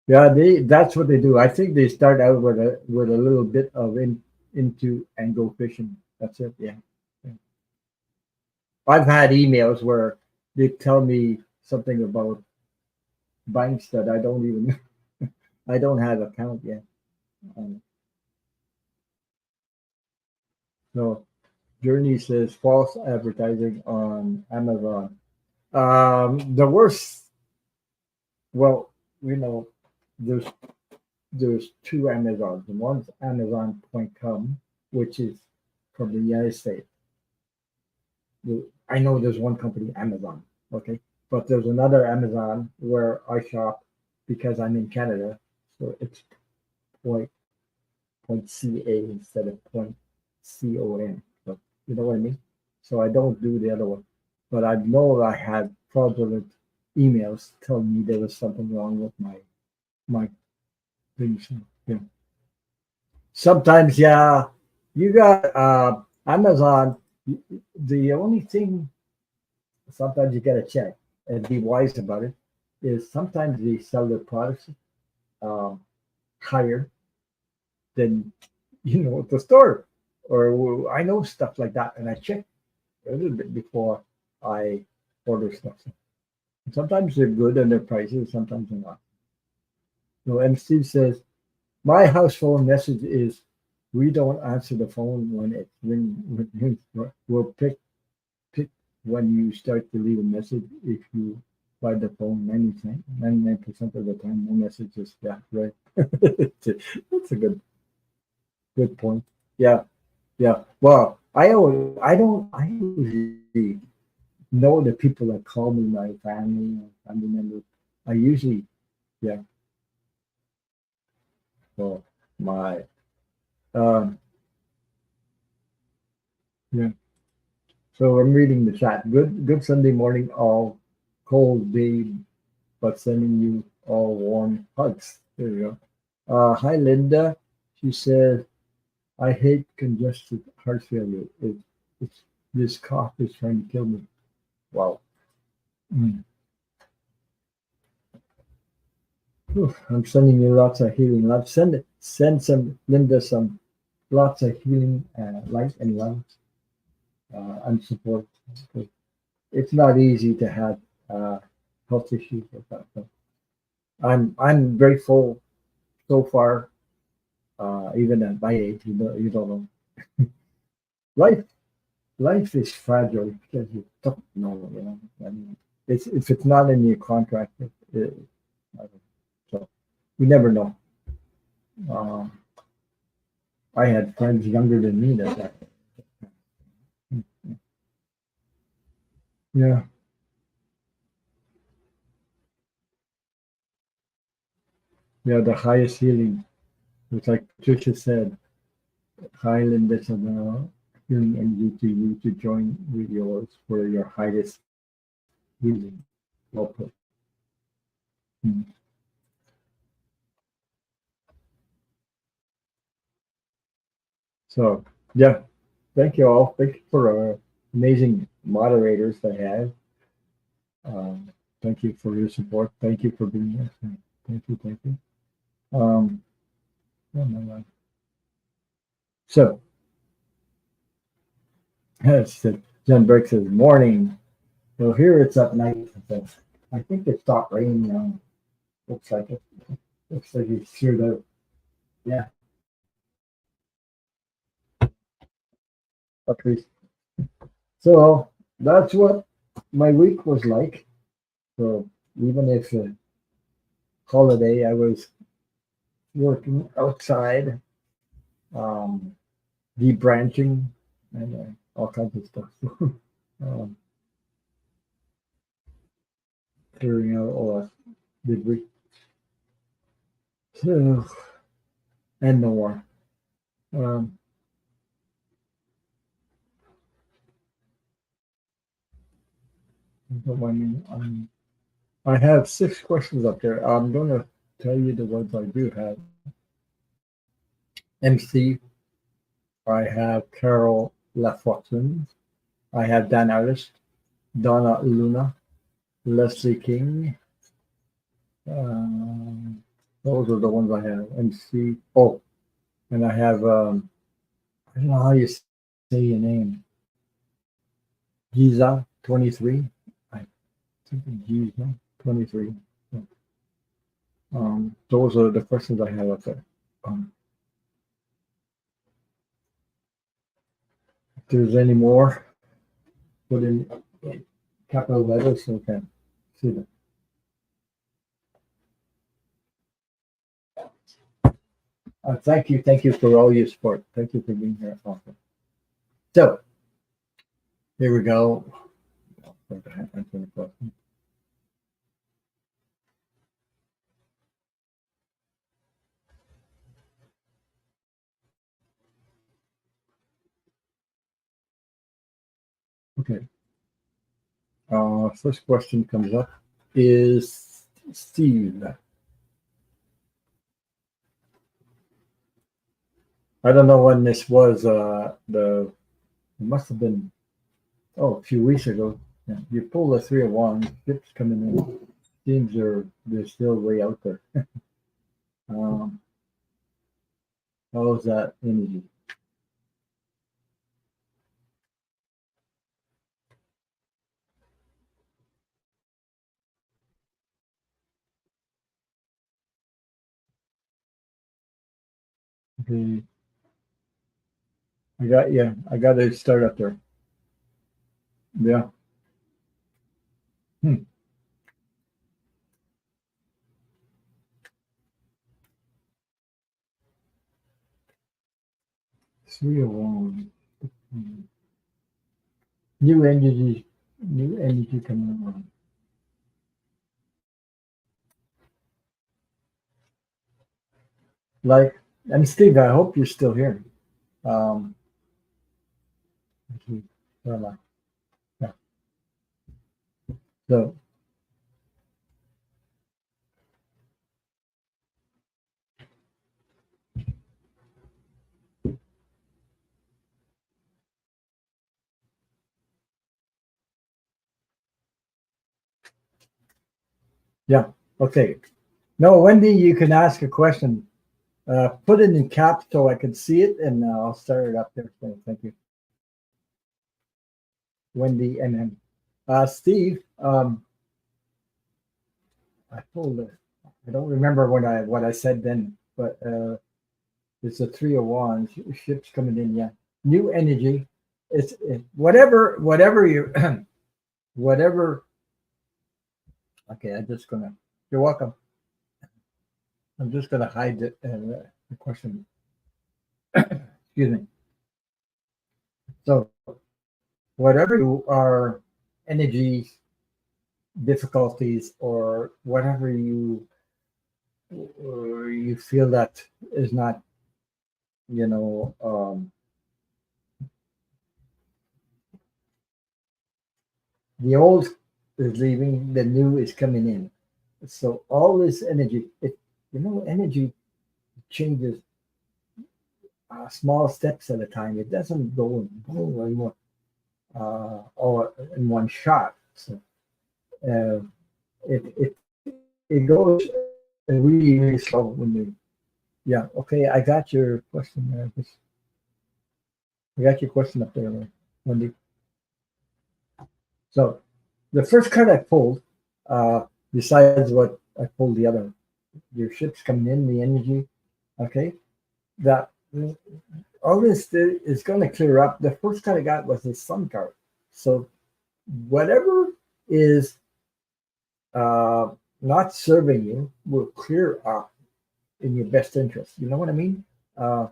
yeah. That's what they do. I think they start out with a little bit of into and go fishing. That's it. Yeah. Yeah. I've had emails where they tell me something about banks that I don't even I don't have account yet. Um, so Journey says false advertising on Amazon. The worst. Well, you know, there's there's two Amazons. One's Amazon.com, which is from the United States. I know there's one company, Amazon, okay, but there's another Amazon where I shop because I'm in Canada, so it's point point CA instead of point CON. So you know what I mean? So I don't do the other one, but I know I had fraudulent emails telling me there was something wrong with my things. Yeah. Sometimes, yeah, you got Amazon. The only thing sometimes you got to check and be wise about it is sometimes they sell their products um, higher than at the store, or I know stuff like that, and I check a little bit before I order stuff. Sometimes they're good and their prices, sometimes they're not. So M. Steve says my house phone message is we don't answer the phone when it rings. We'll pick when you start to leave a message if you by the phone 99% of the time no messages. Yeah, right. That's a good point. Yeah, yeah. Well, I usually know the people that call me my family members. I usually yeah. So my um yeah. So I'm reading the chat. Good Sunday morning, all cold day, but sending you all warm hugs. There you go. Hi Linda. She said, I hate congested heart failure. It's this cough is trying to kill me. Wow. Mm. Whew, I'm sending you lots of healing love. Send some Linda some lots of healing light and love and support. It's not easy to have uh, health issues like that. So I'm grateful so far. Even at my age, you don't know. Life life is fragile because you don't know. I mean, it's if it's not in your contract, I don't- so you never know. Um, I had friends younger than me that. Yeah, yeah. The highest healing, it's like Patricia said, Highland is healing energy to you to join with yours for your highest healing. Well put. Mm. So yeah, thank you all. Thank you for amazing moderators I have. Thank you for your support. Thank you for being here. Thank you. Um, oh my God. So, yes, Jen Burke says, morning. So here it's at night. So I think it stopped raining now. Looks like it. Looks like it's cleared out. Yeah, at least. So that's what my week was like. So even if holiday, I was working outside, um, debranching, and all kinds of stuff. um, clearing out all that debris. So, and more. Um, don't mind me. I have 6 questions up there. I'm going to tell you the ones I do have. MC, I have Carol Lafortune. I have Dan Ellis, Donna Luna, Leslie King. Um, those are the ones I have. MC. Oh, and I have, I don't know how you say your name. Giza 23. I think it's Giza 23. Those are the questions I have up there. Um, if there's any more, put in capital letters so we can see them. Thank you for all your support. Thank you for being here. Awesome. So here we go. for answering the question. Okay. First question comes up is Steve. I don't know when this was. It must have been a few weeks ago. Yeah, you pull the 3 of Wands, ships coming in. Seems they're still way out there. Um, how's that energy? Okay, I got to start up there. Yeah. Hmm. 3 of Wands. Hmm. New energy, new energy coming on. Like, and Steve, I hope you're still here. Um, okay, where am I? Yeah. So, yeah. Okay. No, Wendy, you can ask a question. Put it in caps so I can see it, and I'll start it up there. So thank you, Wendy and him. Steve, I told her. I don't remember what I said then, but it's a 3 of Wands. Ships coming in. Yeah, new energy. Whatever you whatever. Okay, I'm just gonna. You're welcome. I'm just gonna hide the question. Excuse me. So whatever you are, energy difficulties or whatever you feel that is not, you know, the old is leaving, the new is coming in. So all this energy, energy changes small steps at a time. It doesn't go in boom anymore, all in one shot. So uh, it it goes really really slow when you. Yeah. Okay. I got your question there. I got your question up there, Wendy. So the first card I pulled, uh, besides what I pulled the other, your ship's coming in, the energy. Okay, that all this is going to clear up. The first card I got was the Sun card. So whatever is uh, not serving you will clear up in your best interest. You know what I mean? Uh,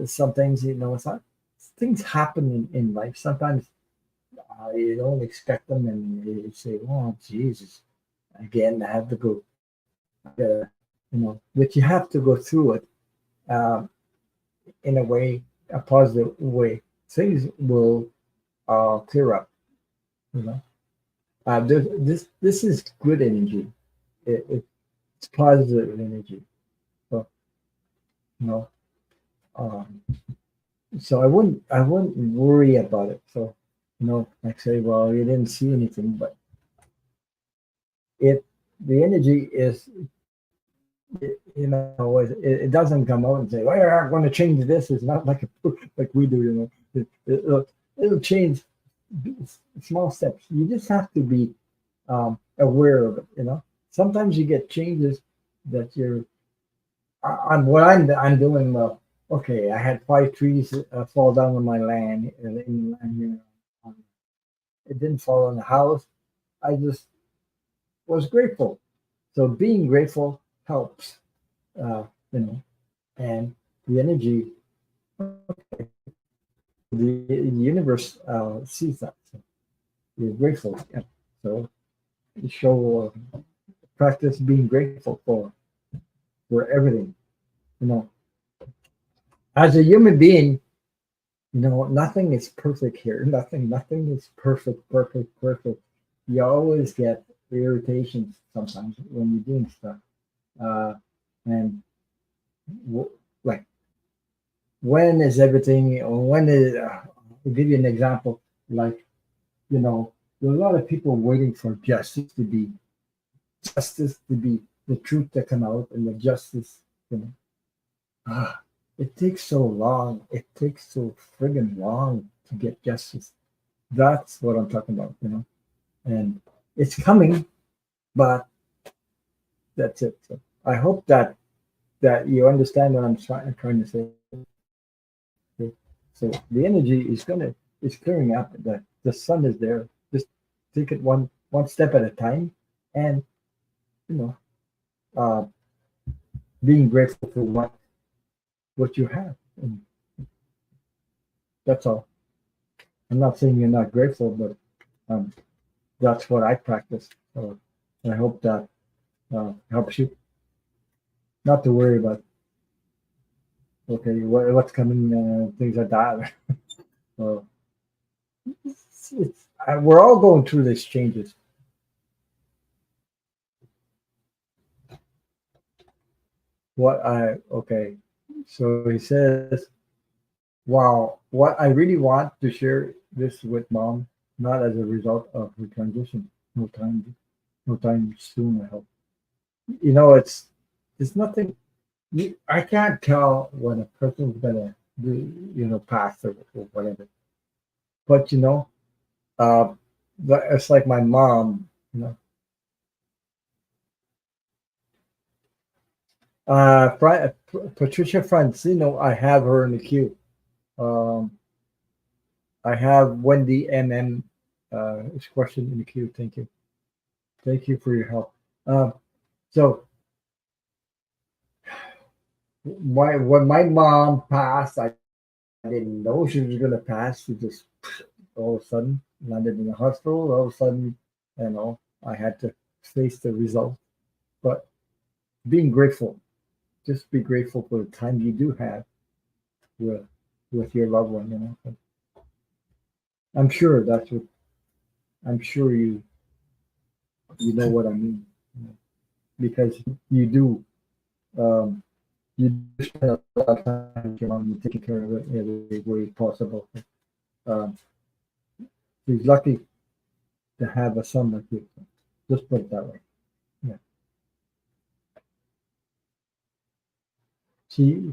some things, it's not. Things happen in life. Sometimes you don't expect them, and you say, "Oh, Jesus, again, I have to go." But you have to go through it um, in a way, a positive way. Things will clear up. You know, this is good energy. It's positive energy. So you know, um, so I wouldn't worry about it. So like say, well, you didn't see anything, but it the energy is it doesn't come out and say, "Well, I'm going to change this." It's not like like we do, it'll change small steps. You just have to be aware of it. Sometimes you get changes that you're. On what I'm doing. Well, okay, I had 5 trees fall down on my land, in the land here. Um, It didn't fall on the house. I just was grateful. So being grateful helps. Uh, you know, and the energy, the universe sees that. So, you're grateful. Yeah. So you show practice being grateful for everything. You know, as a human being, nothing is perfect here. Nothing is perfect. You always get irritations sometimes when you're doing stuff. Uh, and like, when is everything, or when is, I'll give you an example. Like, there are a lot of people waiting for justice to be the truth to come out and the justice, you know. Ah, it takes so long. It takes so friggin' long to get justice. That's what I'm talking about. And it's coming, but that's it. So I hope that you understand what I'm trying to say. Okay? So the energy is clearing up. The sun is there. Just take it one step at a time, and you know, uh, being grateful for what you have. And that's all. I'm not saying you're not grateful, but um, that's what I practice. So I hope that helps you not to worry about okay what's coming, things like that. So we're all going through these changes. What I okay, so he says, wow, what I really want to share this with mom, not as a result of her transition. No time soon. I hope. It's nothing. I can't tell when a person's gonna pass or whatever. But uh, it's like my mom. Patricia Francino. I have her in the queue. Um, I have Wendy MM. Is question in the queue. Thank you for your help. Uh, so when my mom passed, I didn't know she was gonna pass. She just all of a sudden landed in the hospital. All of a sudden, I had to face the result. But being grateful, just be grateful for the time you do have with your loved one. I'm sure that's what I'm sure you know what I mean, because you do. Um, you do spend a lot of time with your mom. You're taking care of it every way possible. Um, she's lucky to have a son like you. Just put it that way. Yeah. She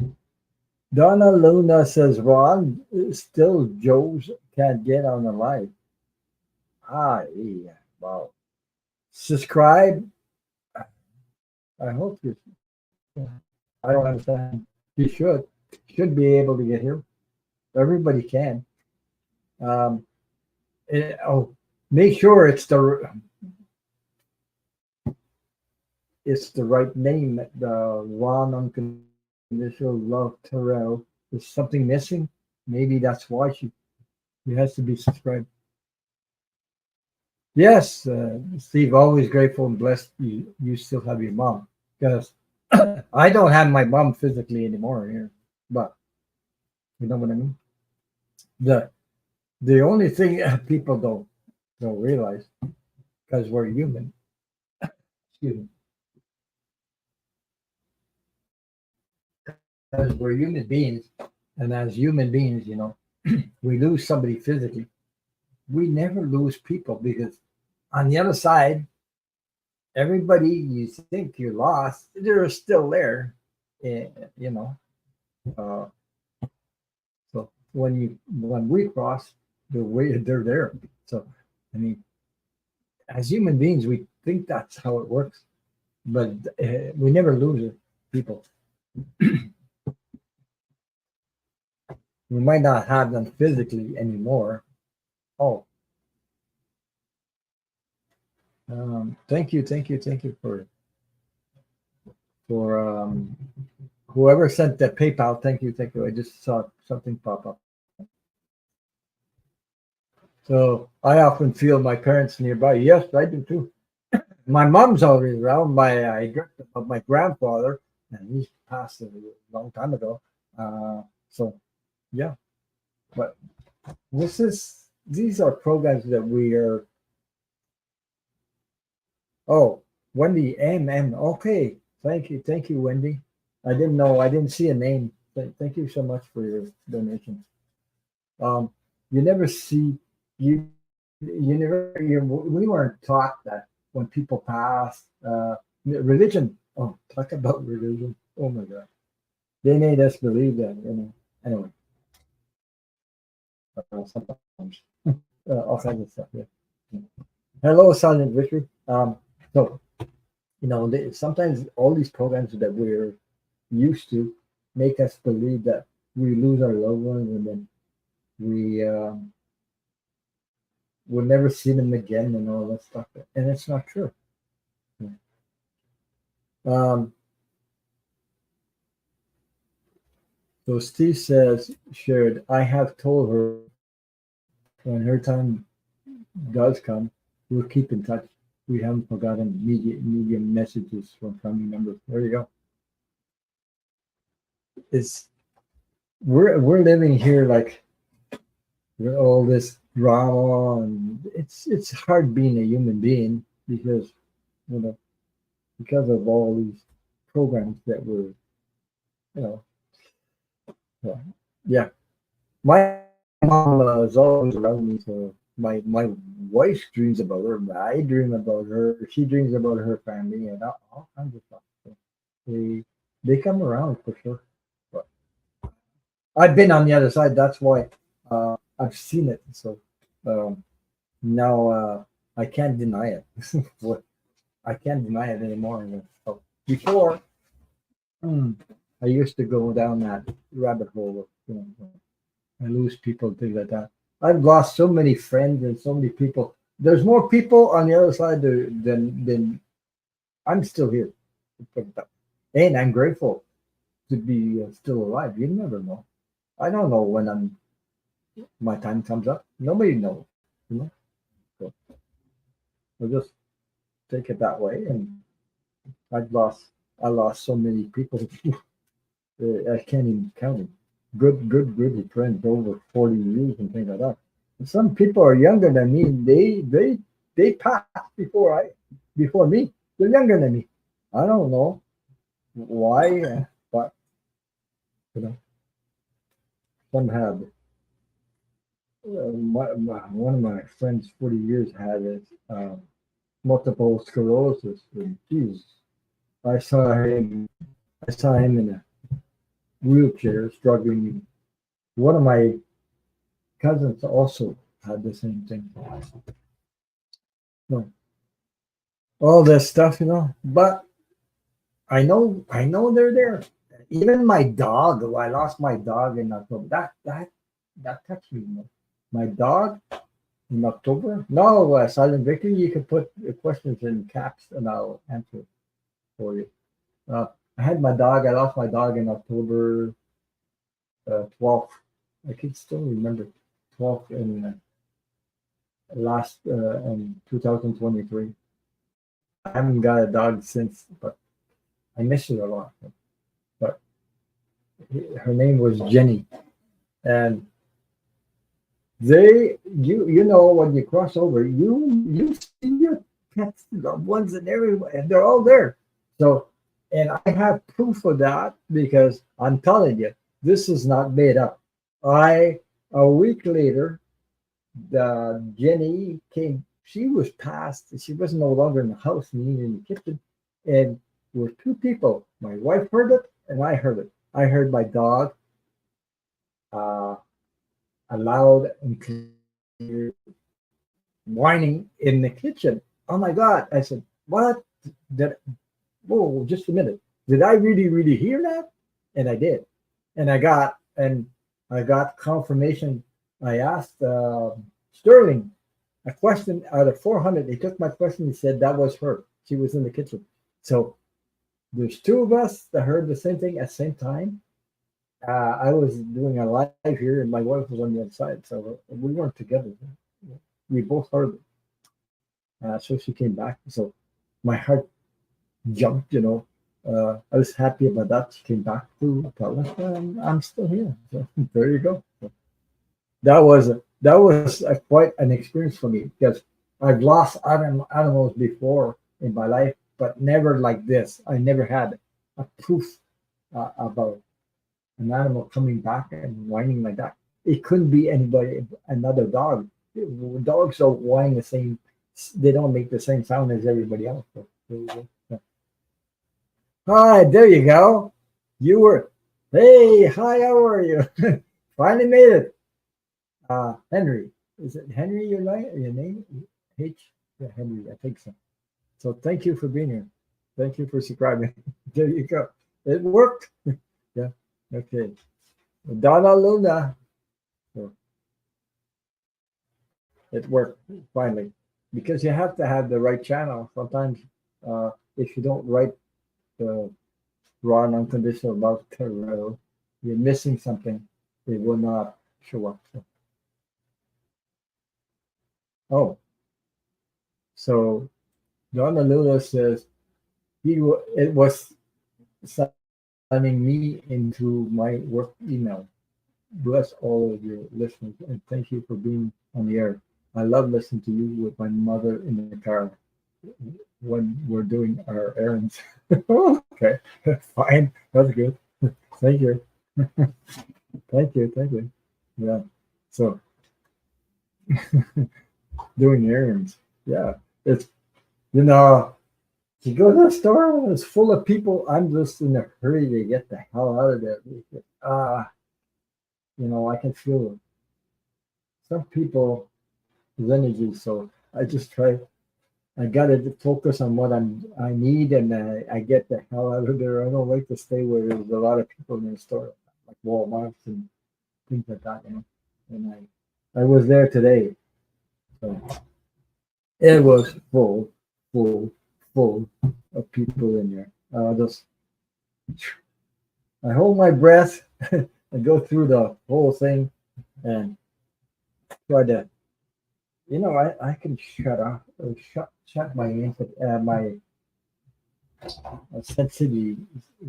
Donna Luna says Ron still Joe's can't get on the live. Yeah. Wow. Subscribe. I hope you. I don't understand. You should be able to get here. Everybody can. Um. Oh, make sure it's the right name. The Ron Unconditional Love Terrell. There's something missing. Maybe that's why she has to be subscribed. Yes, Steve, always grateful and blessed you still have your mom. Because I don't have my mom physically anymore here. But you know what I mean? The the only thing people don't realize, because we're human, excuse me, because we're human beings, and as human beings, we lose somebody physically. We never lose people because on the other side, everybody you think you lost, they're still there. eh, You know, uh, so when we cross, they're there. So I mean, as human beings, we think that's how it works, but we never lose it. People, we might not have them physically anymore. Oh, thank you for whoever sent the PayPal. Thank you. I just saw something pop up. So I often feel my parents nearby. Yes, I do too. My mom's always around. My grandfather, and he's passed a long time ago. So yeah, but these are programs that we are. Oh, Wendy M. Okay, thank you, Wendy. I didn't know. I didn't see a name. Thank you so much for your donation. Um, you never see you never we weren't taught that when people pass religion. Oh, talk about religion. Oh my God, they made us believe that. Anyway, sometimes all kinds of stuff. Yeah. Hello, Silent Victory. So sometimes all these programs that we're used to make us believe that we lose our loved ones and then we will never see them again and all that stuff. And it's not true. Um, so Steve says, shared, I have told her when her time does come, we'll keep in touch. We haven't forgotten medium messages from family members. There you go. It's we're living here like with all this drama, and it's hard being a human being because you know because of all these programs that were you know yeah, yeah. My mom is always around me, so my wife dreams about her. I dream about her. She dreams about her family and all kinds of stuff. So they they come around for sure. But I've been on the other side. That's why I've seen it. So um, now I can't deny it. What I can't deny it anymore. So before, mm, I used to go down that rabbit hole of I lose people, things like that. I've lost so many friends and so many people. There's more people on the other side than I'm still here. And I'm grateful to be still alive. You never know. I don't know when my time comes up. Nobody knows. You know, so I'll just take it that way. And I've lost I lost so many people. I can't even count them. Good friends over 40 years and things like that. And some people are younger than me. They passed before me. They're younger than me. I don't know why, but you know, some have. One of my friends, 40 years, had it, multiple sclerosis. And geez, I saw him. I saw him in a wheelchair, struggling. One of my cousins also had the same thing. No, all this stuff, But I know they're there. Even my dog, I lost my dog in October. That touched me. My dog in October. No, Silent Victory. You can put the questions in caps, and I'll answer for you. Uh, I had my dog. I lost my dog in October 12th. I can still remember 12th in 2023. I haven't got a dog since, but I miss her a lot. But her name was Jenny, and you know when you cross over, you see your pets, the ones and everywhere, and they're all there. So, and I have proof of that because I'm telling you, this is not made up. I a week later, the Jenny came. She was passed. She was no longer in the house, meaning in the kitchen, and were two people. My wife heard it, and I heard it. I heard my dog uh, loud and clear whining in the kitchen. Oh my God! I said, "What? Did whoa? Just a minute. Did I really hear that?" And I did, and I got confirmation. I asked Sterling a question out of 400. He took my question. He said that was her. She was in the kitchen. So there's two of us that heard the same thing at the same time. I was doing a live here, and my wife was on the other side, so we weren't together. We both heard it. So she came back. So my heart jumped. I was happy about that. She came back to tell us, I'm still here. So there you go. So that was quite an experience for me because I've lost animals before in my life, but never like this. I never had a proof about an animal coming back and whining like that. It couldn't be anybody, another dog. Dogs don't whine the same. They don't make the same sound as everybody else. So there you go. So, hi, there you go. You were. Hey, hi. How are you? Finally made it. Henry. Is it Henry? Your name? H. Yeah, Henry. I think so. So thank you for being here. Thank you for subscribing. There you go. It worked. Yeah. Okay. Donna Luna. So it worked finally. Because you have to have the right channel. Sometimes if you don't write the raw and unconditional love tarot, you're missing something. They will not show up. So, oh, so Donna Luna says it was signing me into my work email. Bless all of your listeners and thank you for being on the air. I love listening to you with my mother in the car when we're doing our errands. Okay, fine, that's good. Thank you, thank you. Yeah, so doing errands. Yeah, it's you know you go to the store and it's full of people. I'm just in a hurry to get the hell out of there. I can feel some people energy. So I just try. I gotta focus on what I need, and I get the hell out of there. I don't like to stay where there's a lot of people in the store, like Walmart and things like that. And I was there today, so it was full, full of people in there. Just I hold my breath and go through the whole thing and try to. I can shut off, shut my sensitivity,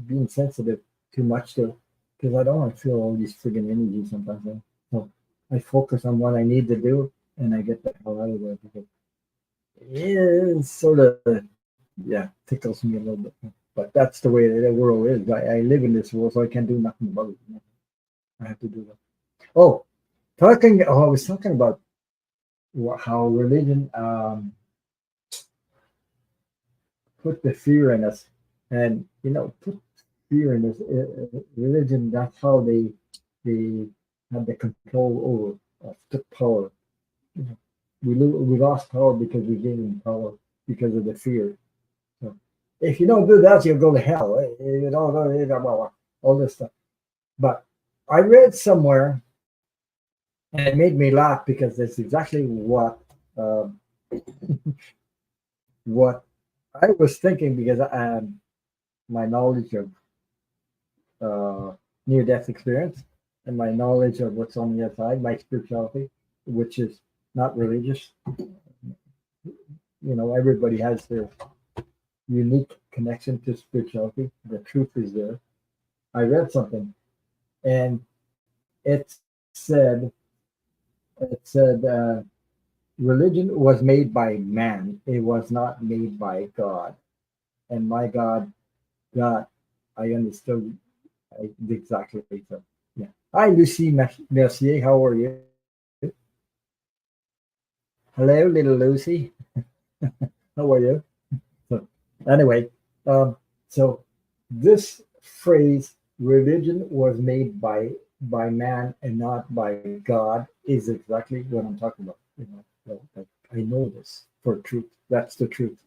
being sensitive too much to, because I don't want to feel all these friggin' energies sometimes. So I focus on what I need to do, and I get the hell out of there because it sort of, yeah, tickles me a little bit. But that's the way the world is. I live in this world, so I can't do nothing about it. I have to do that. Oh, I was talking about how religion put the fear in us, and put fear in us. Religion. That's how they had the control over us, took power. You know, we lost power because we gave them power because of the fear. So if you don't do that, you'll go to hell. All this stuff. But I read somewhere, and it made me laugh because that's exactly um, what I was thinking because my knowledge of near death experience and my knowledge of what's on the other side, my spirituality, which is not religious. Everybody has their unique connection to spirituality. The truth is there. I read something, and it said it said religion was made by man. It was not made by God. And my God, I understood exactly. So, yeah. Hi, Lucy Mercier. How are you? Hello, little Lucy. How are you? So, anyway, so this phrase, religion was made by man and not by God, is exactly what I'm talking about. Like, I know this for truth. That's the truth.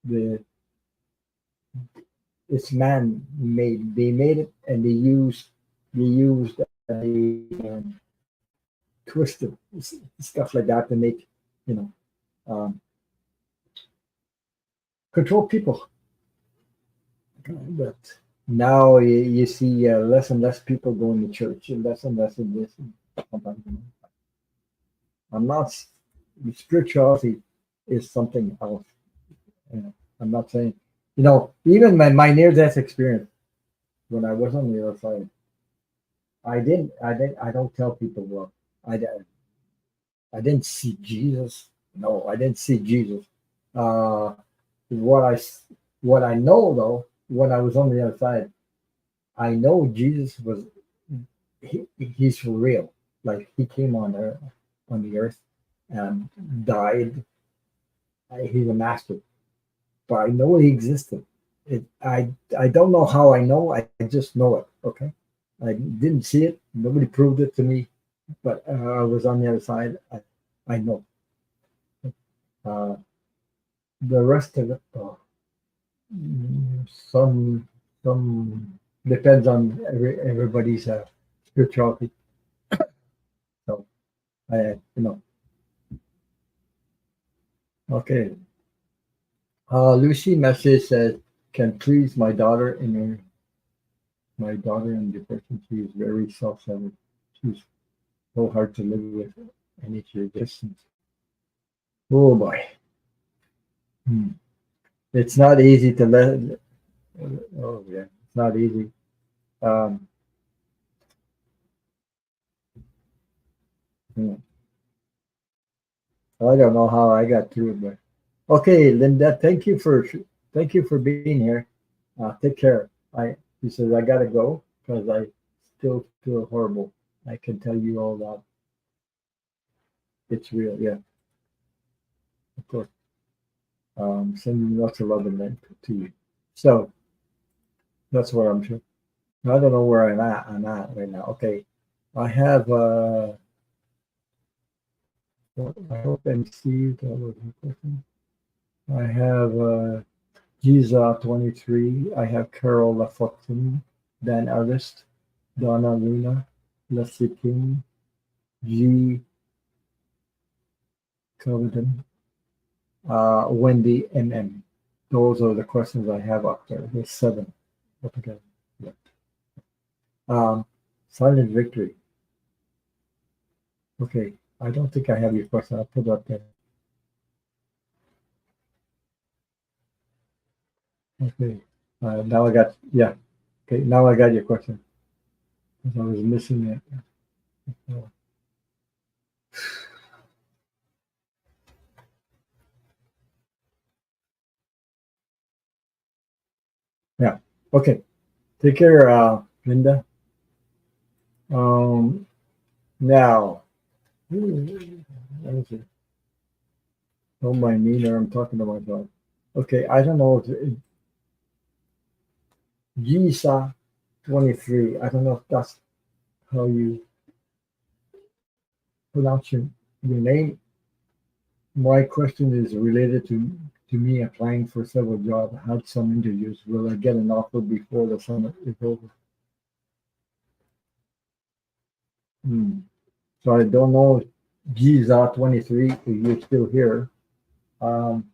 The It's man made. They made it, and they used twisted stuff like that to make you know um, control people. But now you see less and less people going to church, and less in this. And sometimes, I'm not. spirituality is something else. You know, I'm not saying, even my near death experience when I was on the other side, I don't tell people, well, I didn't see Jesus. No, I didn't see Jesus. Uh, what I what I know though, when I was on the other side, I know Jesus was he's for real. Like he came on the earth and died. He's a master, but I know he existed. I don't know how I know. I just know it. Okay, I didn't see it. Nobody proved it to me, but I was on the other side. I know. Uh, the rest of it, some some depends on everybody's spirituality. So okay. Lucy message says, "Can please my daughter in depression. She is very self-centered. She's so hard to live with, and it's your distance. Oh boy, hmm. It's not easy to let. Oh yeah, it's not easy. Um, hmm. I don't know how I got through it, but okay, Linda, thank you for being here. Take care. He says I gotta go because I still feel horrible. I can tell you all that. It's real, yeah, of course. Sending lots of love and light to you. So that's what I'm sure. I don't know where I'm at. I'm at right now. Okay, I have. I hope MC. That was my question. I have Giza 23. I have Carol Lafontaine, Dan Artist, Donna Luna, Leslie King, G. Covington, Wendy MM. Those are the questions I have up there. There's 7. Okay. Yeah. Silent Victory. Okay. I don't think I have your question. I'll put it up there. Okay. Now I got, yeah. Okay. Now I got your question. I was missing it. Yeah. Okay. Take care, Linda. Um, now, let me see. Don't mind me there. I'm talking to myself. Okay. I don't know if Gisa 23. I don't know if that's how you pronounce your name. My question is related to me applying for several jobs. I had some interviews. Will I get an offer before the summer is over? Hmm. So I don't know, Giza 23, if you're still here. Um,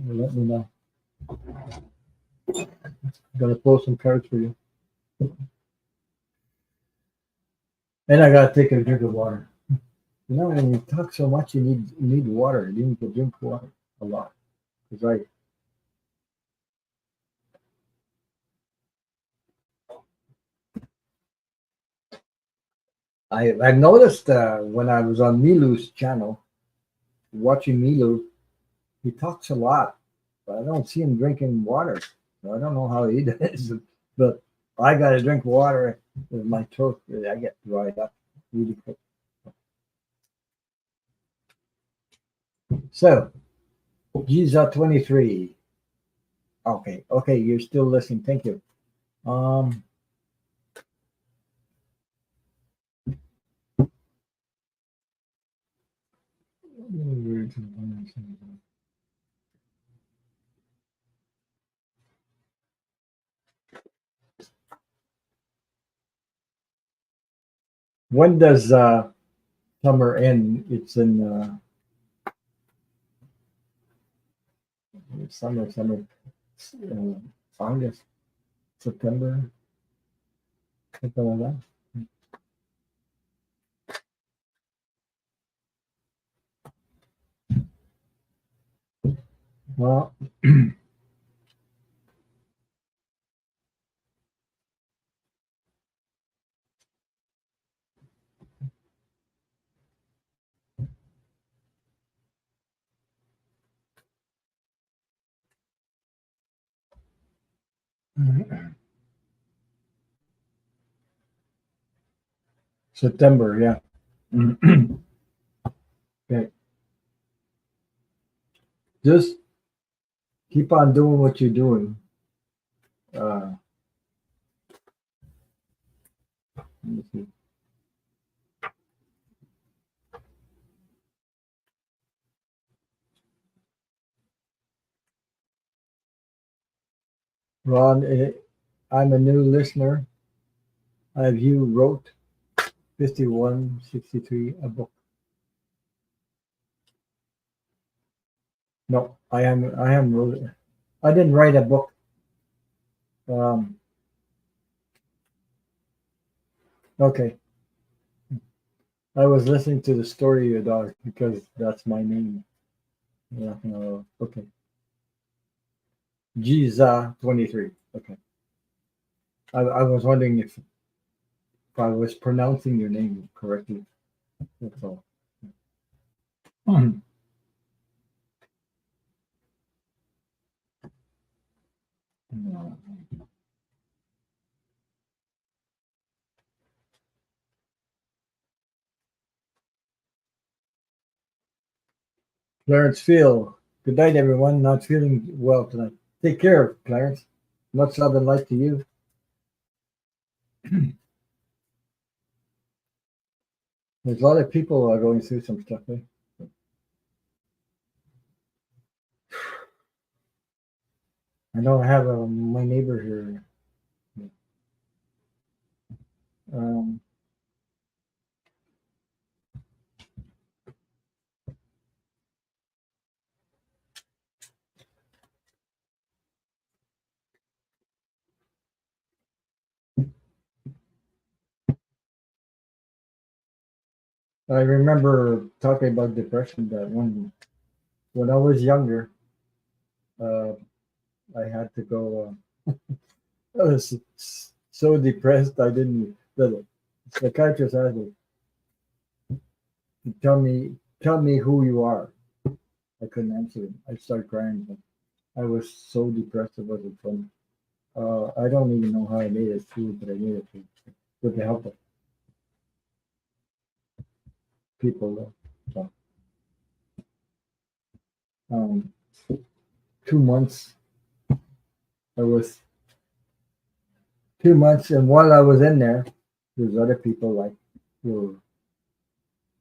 Let me know. I'm gonna pull some cards for you. And I gotta take a drink of water. When you talk so much, you need water. You need to drink water a lot. Because I've noticed when I was on Milu's channel watching Milu, he talks a lot, but I don't see him drinking water. So I don't know how he does it, but I got to drink water with my throat. I get dried up really quick. So, Giza 23. Okay, you're still listening. Thank you. Um, when does summer end? It's in summer, August, September, something like that. Well, September, yeah. Okay. Just keep on doing what you're doing. Uh, let me see. Ron, I'm a new listener. Have you wrote 5163 a book? No, I am wrote it. I didn't write a book. Um, okay. I was listening to the story of your dog because that's my name. Yeah, no, okay. Giza 23. Okay. I was wondering if I was pronouncing your name correctly. That's all. Mhm. Clarence Field. Good night, everyone. Not feeling well tonight. Take care, Clarence. Much love and light to you. There's a lot of people going through some stuff. Eh? I know I have my neighbor here. Um, I remember talking about depression that when I was younger, uh, I had to go. I was so depressed I didn't. The psychiatrist asked me, tell me who you are." I couldn't answer him. I started crying. I was so depressed it wasn't funny. I don't even know how I made it through, but I made it through with the help of people. So, um, 2 months. I was 2 months, and while I was in there, there's other people like who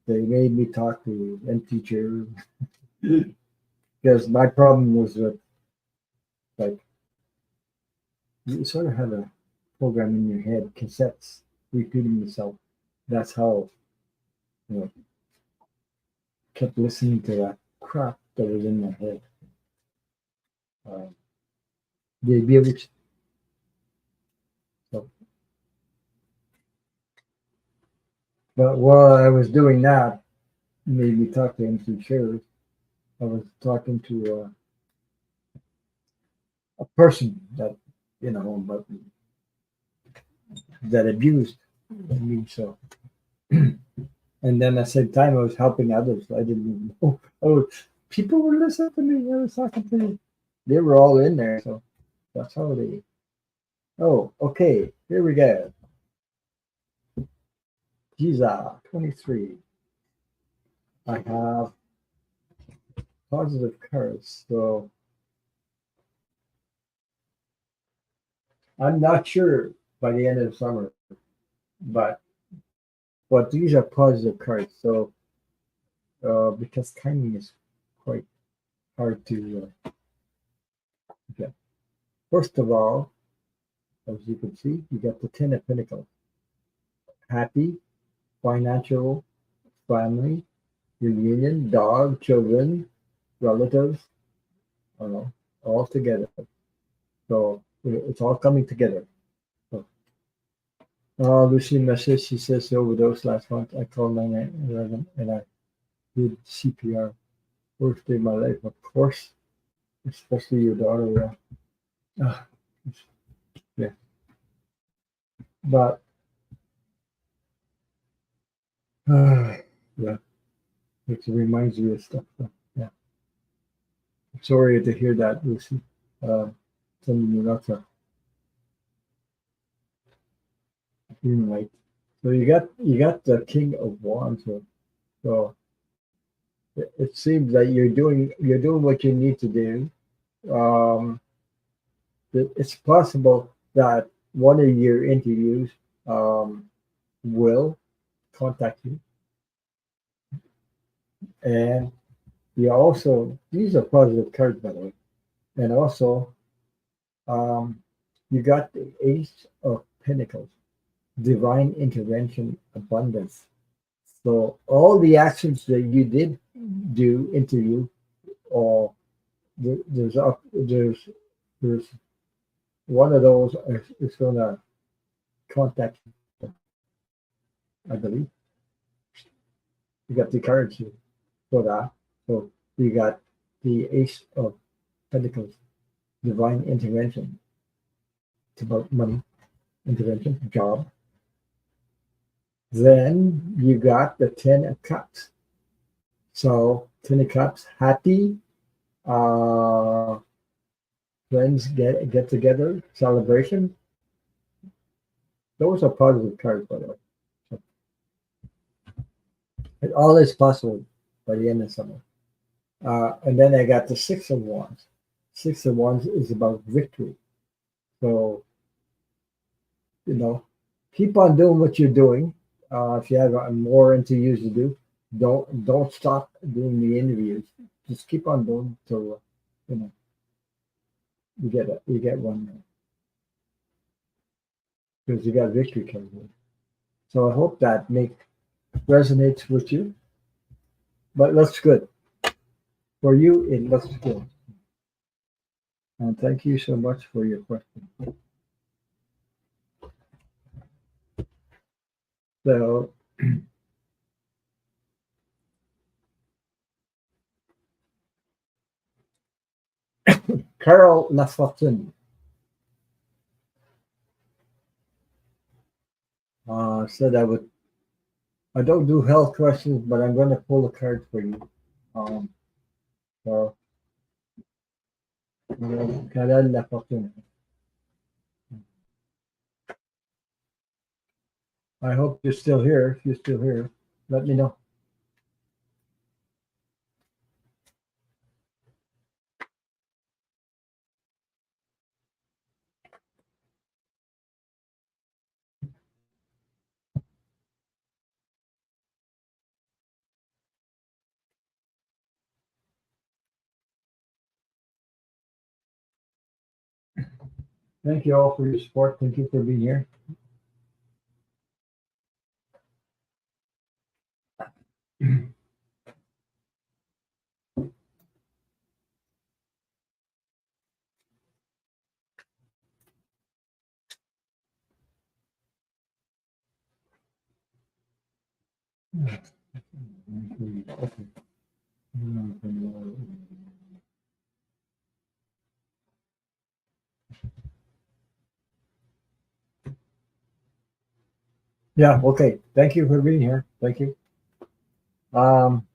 they made me talk to empty chairs because my problem was with like you sort of have a program in your head, cassettes repeating yourself. That's how you know kept listening to that crap that was in my head. Uh, they be able to, so, but while I was doing that, made me talk to empty chairs. I was talking to a person that but that abused me. So, and then at the same time, I was helping others. I didn't even know. Oh, people were listening to me. I was talking to them. They were all in there. So that's how they. Oh, okay. Here we go. Giza 23. I have positive cards. So I'm not sure by the end of the summer, but these are positive cards. So because timing is quite hard to get. First of all, as you can see, you got the Ten of Pentacles. Happy, financial, family, reunion, dog, children, relatives, all together. So it's all coming together. So, Lucy message, she says she overdosed last month. I called 911 and I did CPR. Worst day of my life, of course. especially your daughter. Uh, yeah, but yeah, it reminds me of stuff. So, yeah, sorry to hear that, Lucy. Uh, Sending you lots of green light. So you got the King of Wands. So it seems that you're doing what you need to do. Um, it's possible that one of your interviews um, will contact you, and you also these are positive cards by the way, and also um, you got the Ace of Pentacles, divine intervention, abundance. So all the actions that you did do interview, or there's one of those is going to contact you, I believe. You got the cards for that. So you got the Ace of Pentacles, divine intervention. It's about money, intervention, job. Then you got the Ten of Cups. So Ten of Cups, happy, uh, friends get together, celebration. Those are positive cards, by the way. So it all is possible by the end of summer. And then I got the Six of Wands. Six of Wands is about victory. So, you know, keep on doing what you're doing. If you have more interviews to do, don't stop doing the interviews. Just keep on doing till you know you get one because you got victory coming in. So I hope that resonates with you. But it looks good for you. It looks good. And thank you so much for your question. So, Carol Lafortune said I don't do health questions, but I'm going to pull a card for you. Um, so, Carol Lafortune. I hope you're still here. If you're still here, let me know. Thank you all for your support. Thank you for being here. Yeah, okay. Thank you for being here. Thank you. Um,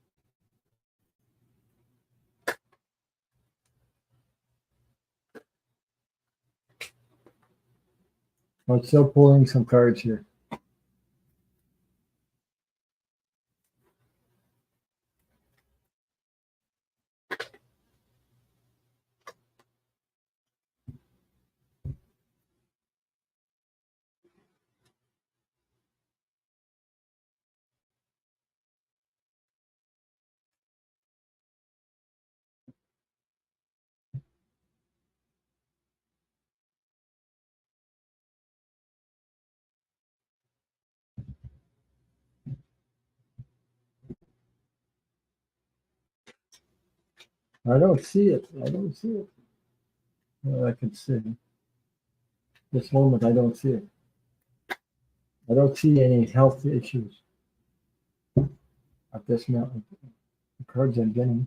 I'm still pulling some cards here. I don't see it. I don't see it. Well, I can see this moment. I don't see it. I don't see any health issues at this moment. The cards I'm getting.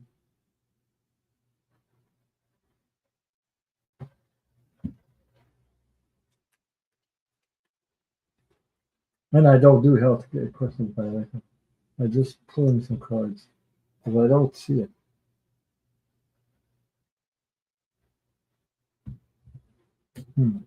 And I don't do health questions by the way. I just pull in some cards because I don't see it. Hmm.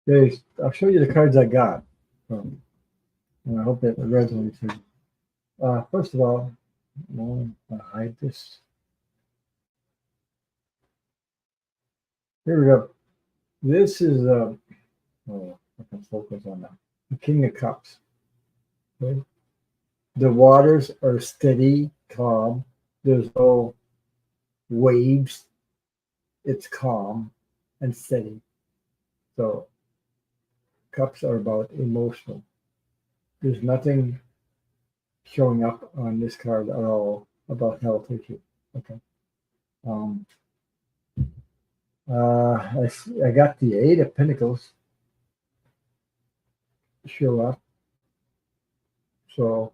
Okay, I'll show you the cards I got. And I hope that resonates with you. First of all, I'll hide this. Here we go. This is oh, I can focus on that. The King of Cups. Okay? The waters are steady, calm. There's no waves. It's calm and steady. So cups are about emotional. There's nothing showing up on this card at all about health issue. Okay. Um, I got the Eight of Pentacles show up. So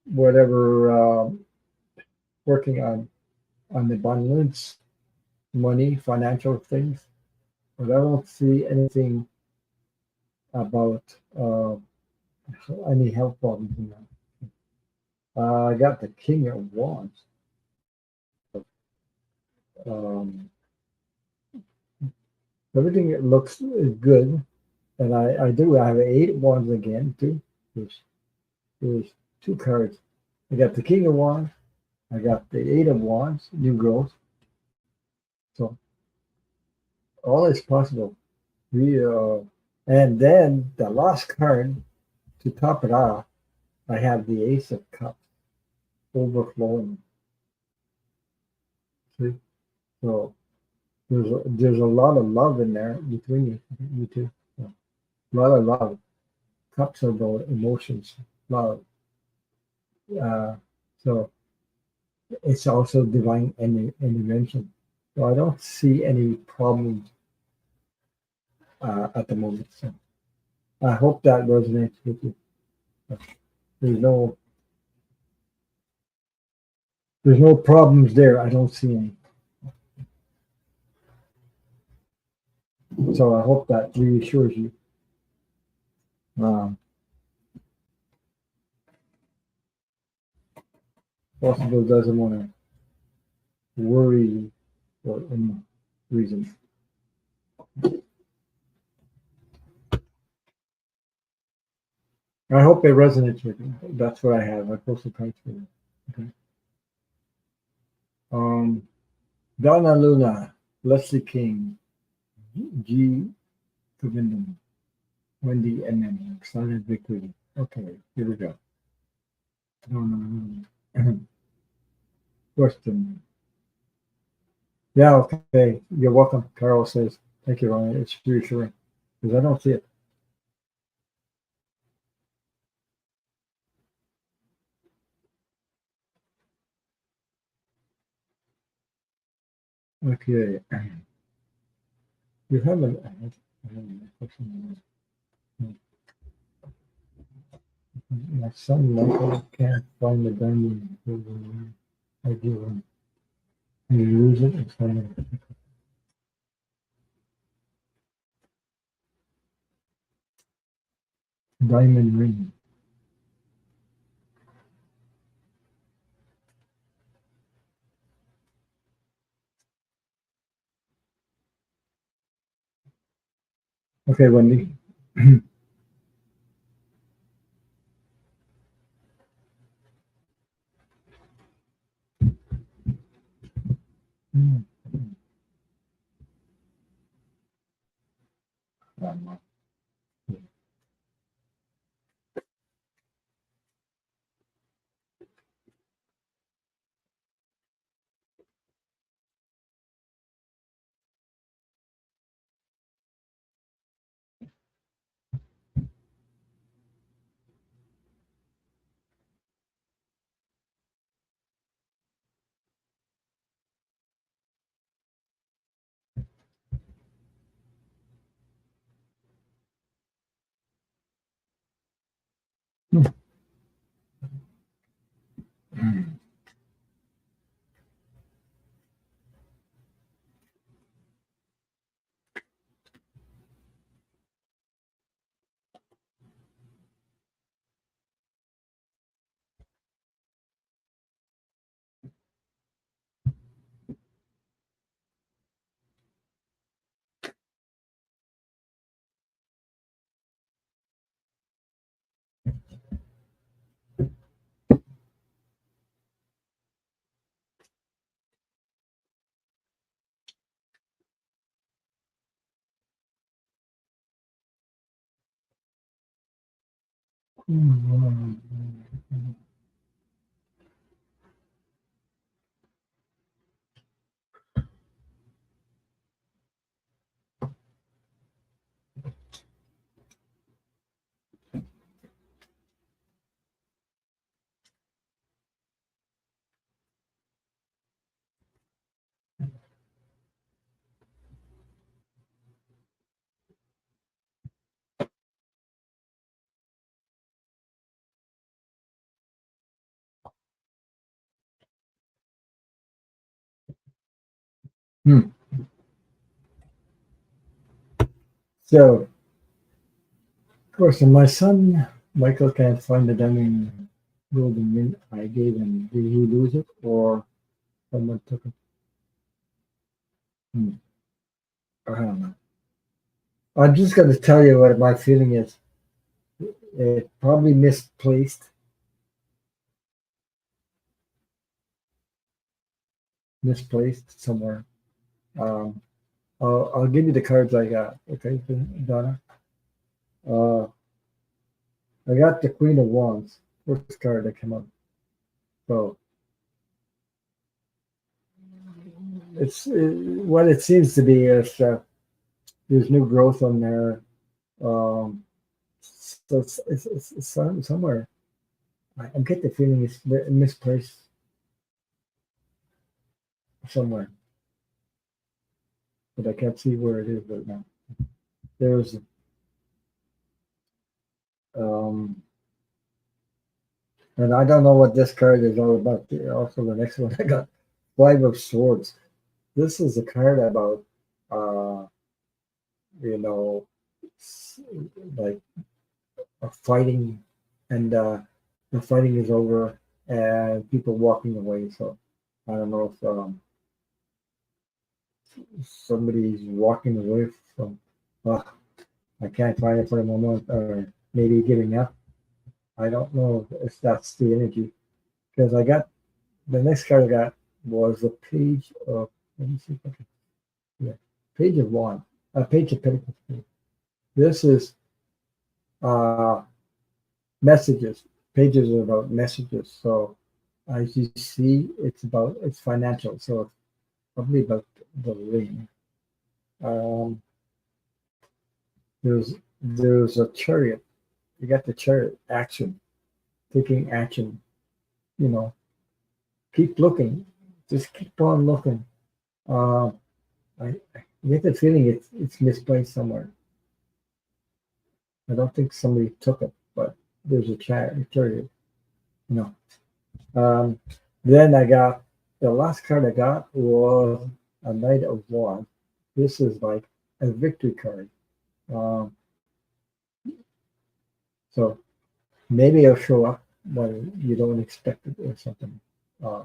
whatever working on the abundance, money, financial things, but I don't see anything about any health problems in that. I got the King of Wands. Um, everything looks is good, and I do. I have Eight of Wands again too. There's two cards. I got the King of Wands. I got the Eight of Wands, new growth. So all is possible. We and then the last card to top it off, I have the Ace of Cups overflowing. See, so there's a lot of love in there between you two. So, a lot of love. Cups are about emotions, love. Uh, so it's also divine intervention. So I don't see any problems at the moment. So I hope that resonates with you. There's no there's no problems there. I don't see any. So I hope that reassures you. Um, Possible doesn't want to worry you for any reason. I hope it resonates with you. That's what I have. I posted cards for you. Okay. Um, Donna Luna, Leslie King, G. Govindan, Wendy MM, Silent Victory. Okay, here we go. Donna Luna. Question. Yeah, okay. You're welcome. Carol says, thank you, Ryan. It's reassuring because I don't see it. Okay. You haven't. I haven't a question. My son Michael can't find the diamond. I give him. You lose it. It's fine. Diamond ring. Okay, Wendy. Hmm. So, of course, my son Michael can't find the diamond golden ring I gave him. Did he lose it or someone took it? Hmm. I don't know. I'm just going to tell you what my feeling is. It probably misplaced somewhere. Um, I'll give you the cards I got. Okay, Donna. Uh, I got the Queen of Wands, first card that came up. So what it seems to be is there's new growth on there. Um, so it's somewhere. I get the feeling it's misplaced somewhere, but I can't see where it is right now. There's um, and I don't know what this card is all about. Also, the next one I got Five of Swords. This is a card about uh, you know, like fighting, and the fighting is over, and people walking away. So I don't know if somebody's walking away from. Uh, I can't find it for the moment, or maybe giving up. I don't know if that's the energy because I got the next card I got was a page of. Let me see if I can. Yeah, page of one, a page of pentacles. This is uh messages. Pages are about messages. So as you see, it's financial. So it's probably about the ring. Um, there's a chariot. You got the chariot action, taking action. You know, keep looking. Just keep on looking. Uh, I get the feeling it's misplaced somewhere. I don't think somebody took it, but there's a chariot. You know. Um, then I got the last card I got was a Knight of Wands. This is like a victory card. Um, so maybe it'll show up when you don't expect it or something. Uh,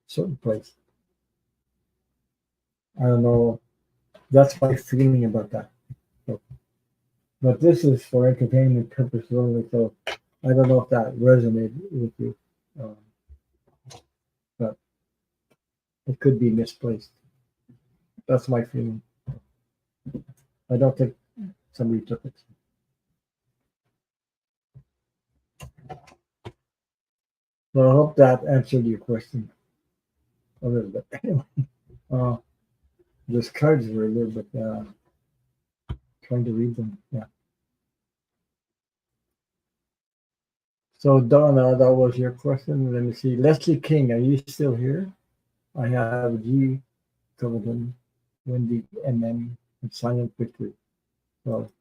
certain place. I don't know. That's my feeling about that. So, but this is for entertainment purposes only. So I don't know if that resonated with you. Um, but it could be misplaced. That's my feeling. I don't think somebody took it. So I hope that answered your question a little bit. uh, those cards were a little bit trying to read them. Yeah. So Donna, that was your question. Let me see. Leslie King, are you still here? I have G. Covenant, Wendy, MM, and Silent Victory. So,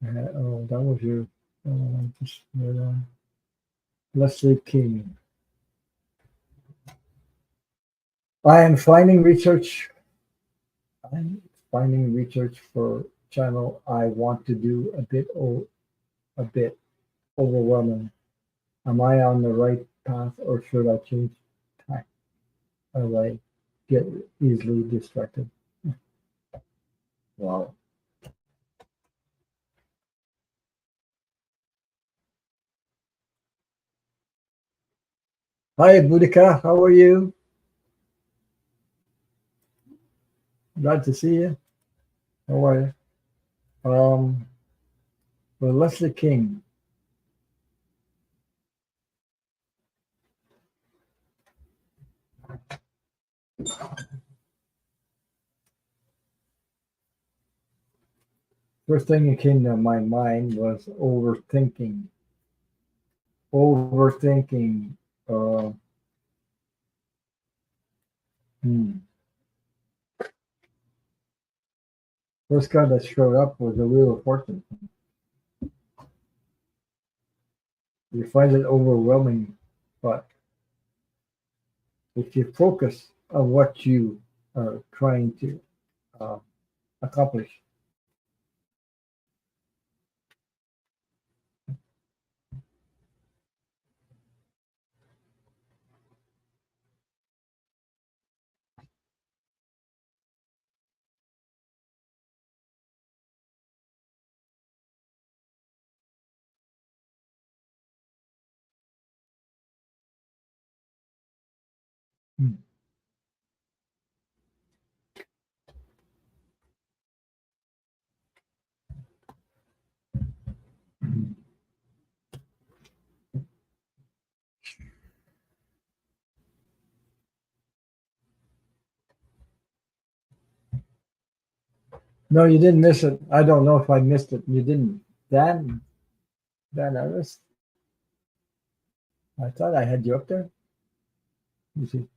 oh, that was you. Just Leslie King. I am finding research. I'm finding research for channel I want to do a bit overwhelming. Am I on the right path or should I change tack? Or I get easily distracted? Wow. Hi, Boudica. How are you? Glad to see you. How are you? Well, Leslie King. First thing that came to my mind was overthinking. Overthinking. Uh, hmm. First guy that showed up was the Wheel of Fortune. You find it overwhelming, but if you focus on what you are trying to uh, accomplish, hmm. No, you didn't miss it. I don't know if I missed it. You didn't. Dan Ellis. I thought I had you up there. You see?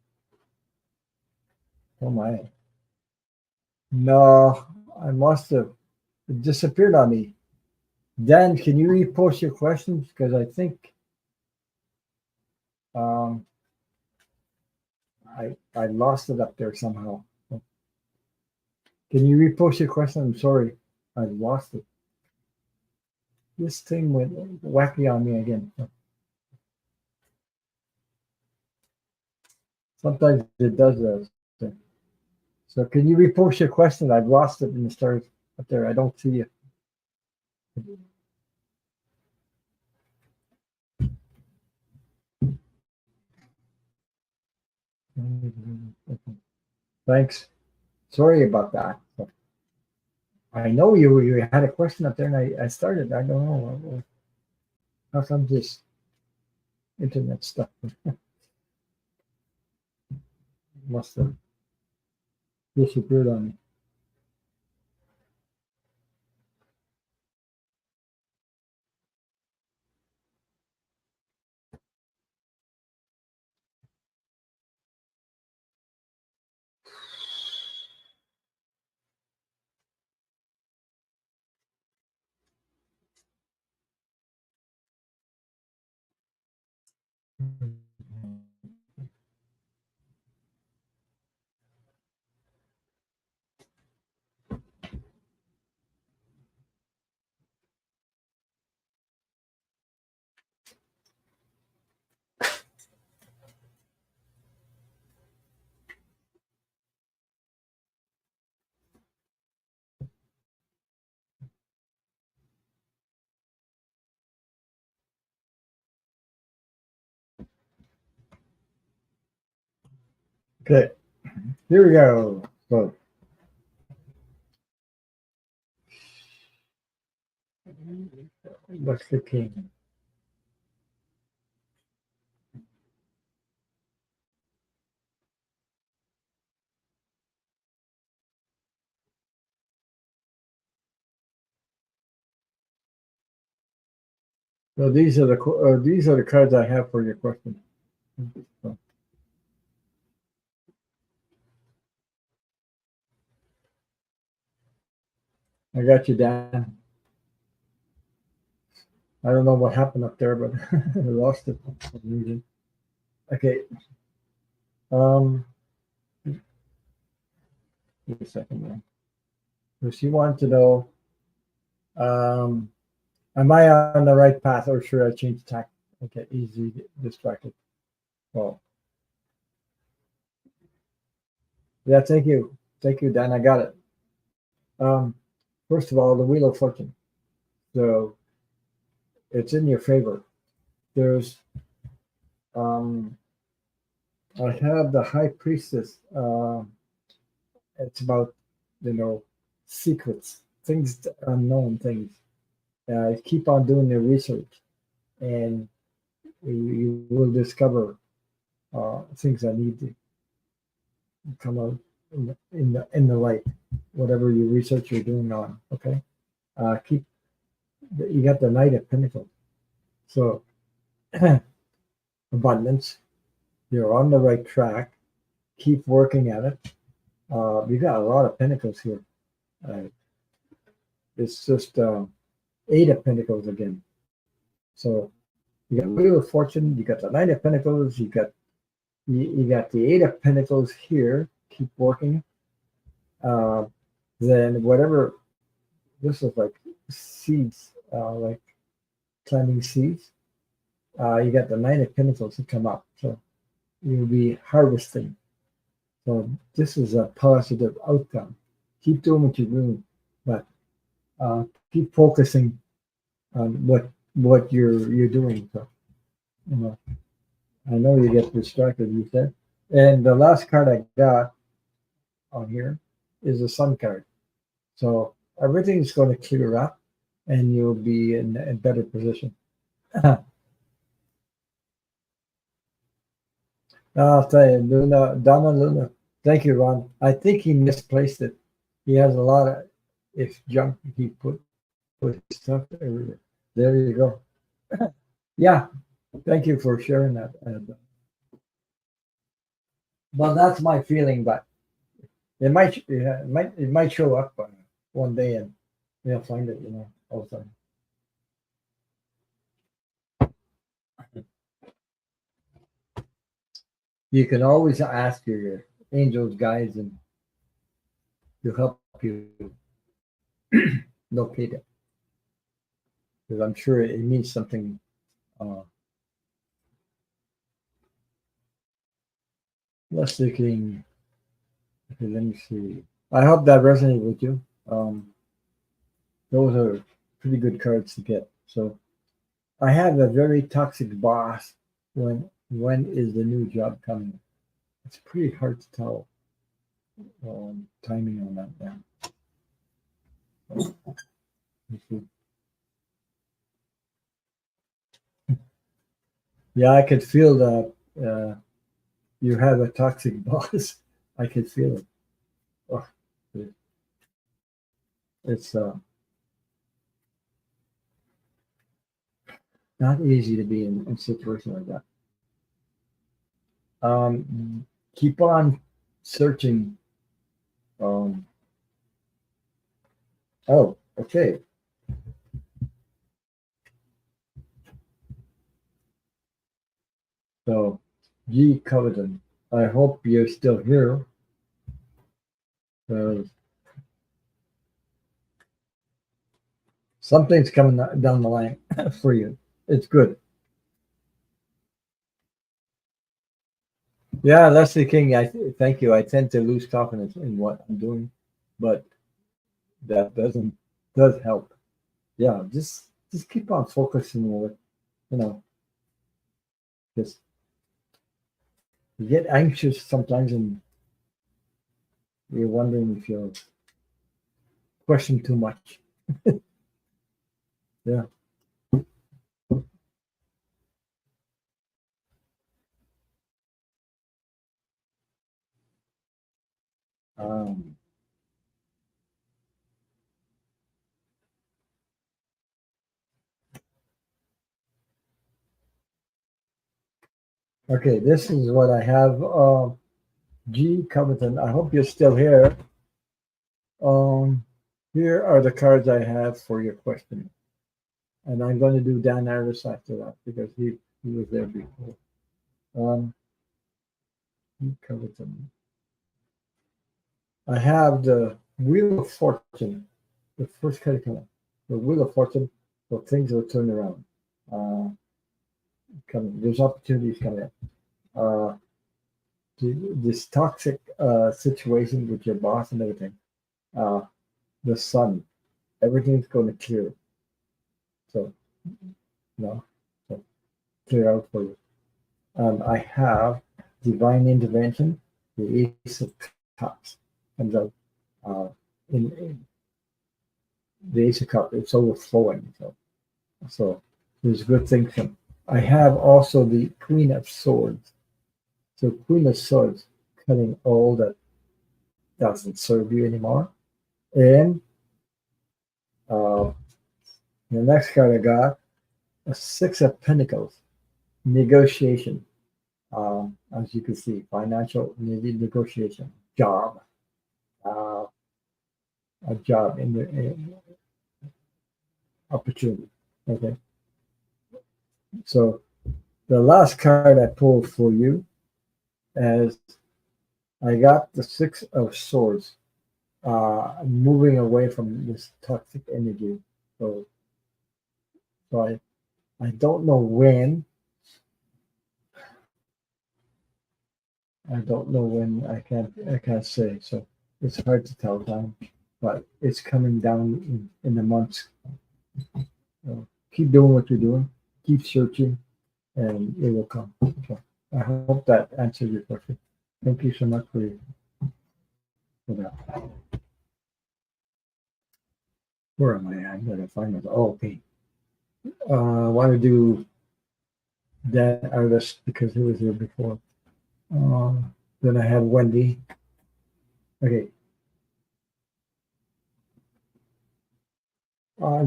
Oh my. No, I must have. It disappeared on me. Dan, can you repost your questions? Because I think um, I lost it up there somehow. Can you repost your question? I'm sorry, I lost it. This thing went wacky on me again. Sometimes it does that. So can you repost your question? I've lost it in the stars up there. I don't see it. Thanks. Sorry about that. I know you had a question up there, and I started. I don't know how come this internet stuff must have disappeared on me. Okay, here we go. So what's the king? So these are the cards I have for your question. So I got you, Dan. I don't know what happened up there, but I lost it for some reason. Okay. Um, Give me a second there. So she wanted to know, um, am I on the right path or should I change tack? I get easily distracted. Well, yeah, thank you. Thank you, Dan. I got it. Um, First of all, the Wheel of Fortune. So it's in your favor. There's, um, I have the High Priestess. It's about, you know, secrets, things, unknown things. Keep on doing your research, and you will discover things that need to come out in the light. Whatever you research you're doing on, okay. Keep You got the Knight of Pentacles, so abundance. You're on the right track. Keep working at it. You got a lot of Pentacles here. Uh, it's just Eight of Pentacles again. So you got Wheel of Fortune. You got the Knight of Pentacles. You got the Eight of Pentacles here. Keep working. Uh, then whatever, this is like seeds, like planting seeds. You got the Nine of Pentacles to come up, so you'll be harvesting. So this is a positive outcome. Keep doing what you're doing, but keep focusing on what you're doing. So you know, I know you get distracted. You said, and the last card I got on here is the Sun card. So everything's going to clear up, and you'll be in a better position. I'll tell you, Donna Luna. Thank you, Ron. I think he misplaced it. He has a lot of if junk he put his stuff everywhere. There you go. Yeah, thank you for sharing that. Well, that's my feeling, but it might show up one day and you'll find it, all the time. You can always ask your angels, guides, and to help you locate it because I'm sure it means something. Uh, Let's thinking. Okay, let me see. I hope that resonated with you. Those are pretty good cards to get. So I have a very toxic boss. When is the new job coming? It's pretty hard to tell timing on that now. Yeah, I could feel that you have a toxic boss. I could feel it. Oh, it's not easy to be in a situation like that. Keep on searching. Um, oh, okay. So, G. Coveton, I hope you're still here. Something's coming down the line for you. It's good. Yeah, Leslie King, thank you. I tend to lose confidence in what I'm doing, but that does help. Yeah, just keep on focusing on it. You know, just you get anxious sometimes, and you're wondering if you're questioning too much. Yeah. Um, okay, this is what I have. G. Covington, I hope you're still here. Um, Here are the cards I have for your question. and I'm going to do Dan Harris after that because he was there before. Um, he covered them. I have the Wheel of Fortune, the first category, the Wheel of Fortune, so things will turn around. Uh, Coming, there's opportunities coming up. Uh, this toxic situation with your boss and everything. Uh, the sun, everything's going to clear. So, no, so clear out for you. I have divine intervention. The Ace of Cups comes out. In the Ace of Cups, it's overflowing. So there's good things coming. I have also the Queen of Swords. So Queen of Swords, cutting all that doesn't serve you anymore. And uh, the next card I got, a Six of Pentacles, negotiation. As you can see, financial negotiation, job, uh, a job in the opportunity. Okay, so the last card I pulled for you is I got the Six of Swords, moving away from this toxic energy. So, so I don't know when. I don't know when. I can't say. So it's hard to tell time, but it's coming down in the months. So keep doing what you're doing. Keep searching, and it will come. So I hope that answers your question. Thank you so much for that. Where am I? I'm gonna find it. Oh, okay. I want to do that artist because he was here before. Uh, then I have Wendy. Okay.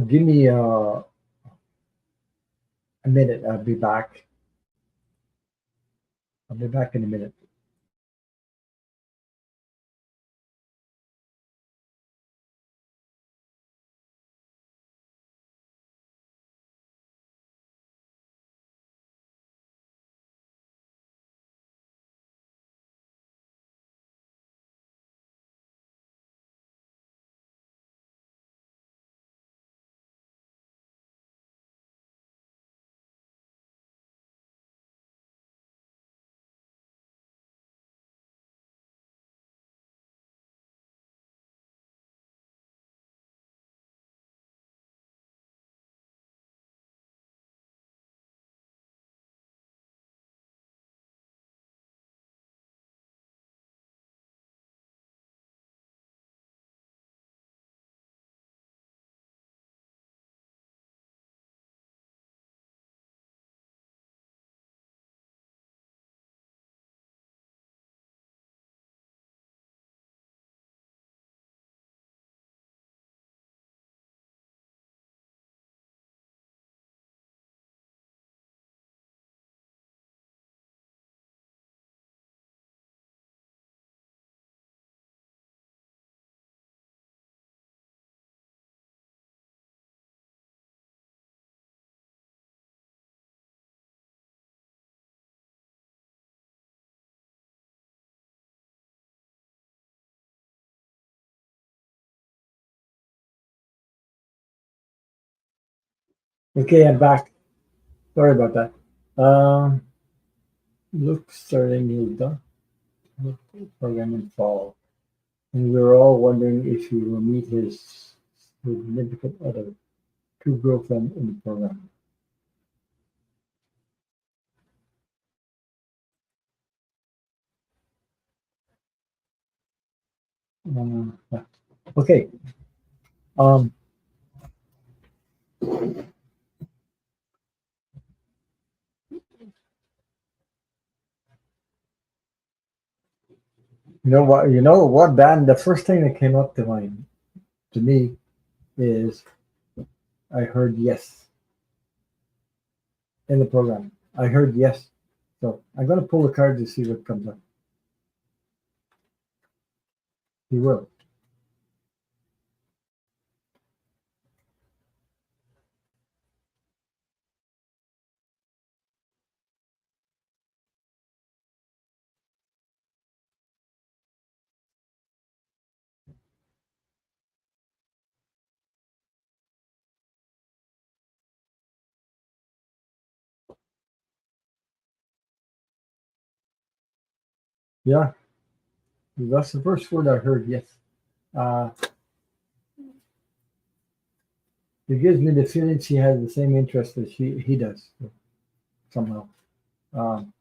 Give me a minute. I'll be back. I'll be back in a minute. Okay, I'm back. Sorry about that. Luke starting new program in fall, and we were all wondering if he will meet his significant other, true girlfriend in the program. Uh, okay. Um, you know what? You know what, Dan? The first thing that came up to me is I heard yes in the program. I heard yes. So I'm gonna pull a card to see what comes up. He will. Yeah, that's the first word I heard. Yes. Uh, it gives me the feeling she has the same interest as he does somehow. Um,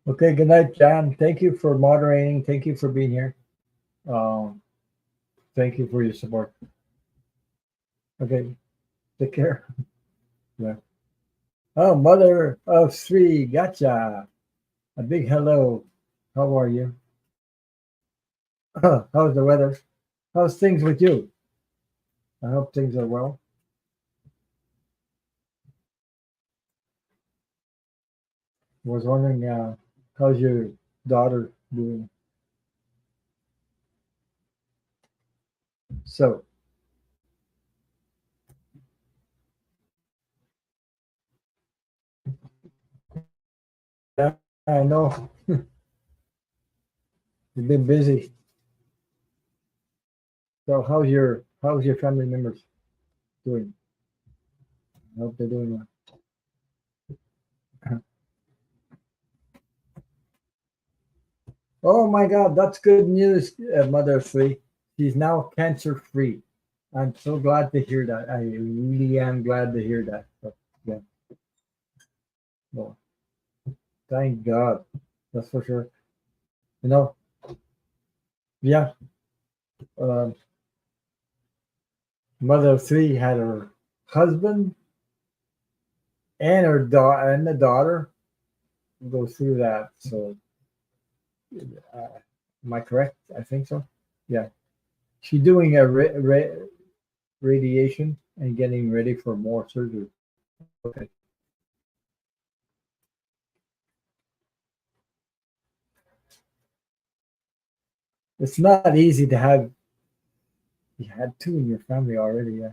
okay. Good night, Jan. Thank you for moderating. Thank you for being here. Um, thank you for your support. Okay. Take care. Yeah. Oh, mother of three. Gotcha. A big hello. How are you? How's the weather? How's things with you? I hope things are well. Was wondering, how's your daughter doing? So, yeah, I know you've been busy. So, how's your family members doing? I hope they're doing well. Oh my God, that's good news, Mother Free. She's now cancer free. I'm so glad to hear that. I really am glad to hear that. But, yeah, well, thank God. That's for sure. You know, yeah. Um, Mother of three had her husband and her daughter and the daughter go through that. So, am I correct? I think so. Yeah, she's doing a radiation and getting ready for more surgery. Okay, it's not easy to have. You had two in your family already. Yeah,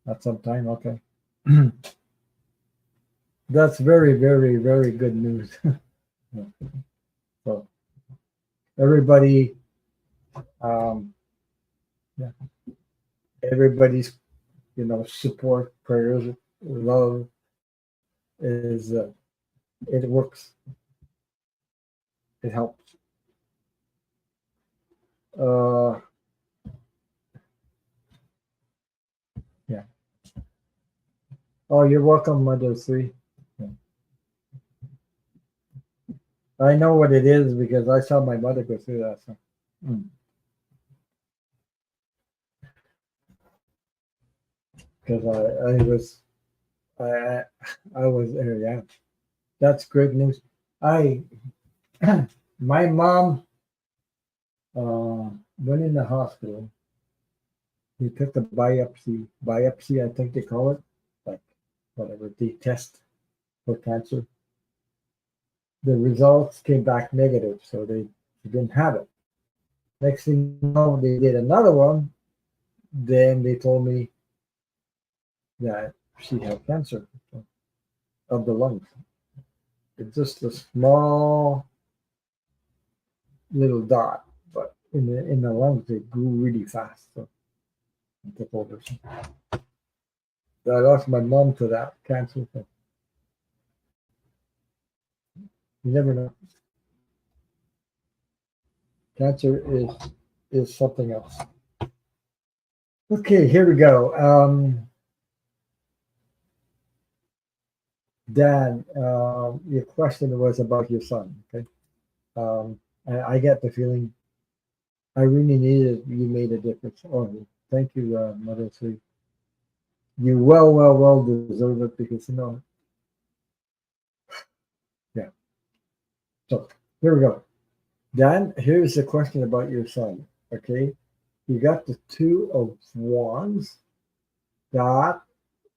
at some time. Okay, that's very, very, very good news. So everybody, um, yeah, everybody's support, prayers, love is it works. It helps. Uh, yeah. Oh, you're welcome, Mother Three. Yeah. I know what it is because I saw my mother go through that. So. Because I I was there. Yeah, that's great news. I my mom went in the hospital. He took the biopsy. I think they call it, like whatever they test for cancer. The results came back negative, so they didn't have it. Next thing you know, they did another one. Then they told me that she had cancer of the lungs. It's just a small little dot, but in the lungs they grew really fast. So I took over. So I lost my mom to that cancer thing. You never know. Cancer is something else. Okay, here we go. Dan, your question was about your son. Okay, I get the feeling I really needed. You made a difference. Oh, thank you, Mother Sweet. You well deserve it because yeah. So here we go. Dan, here's the question about your son. Okay, you got the two of wands. That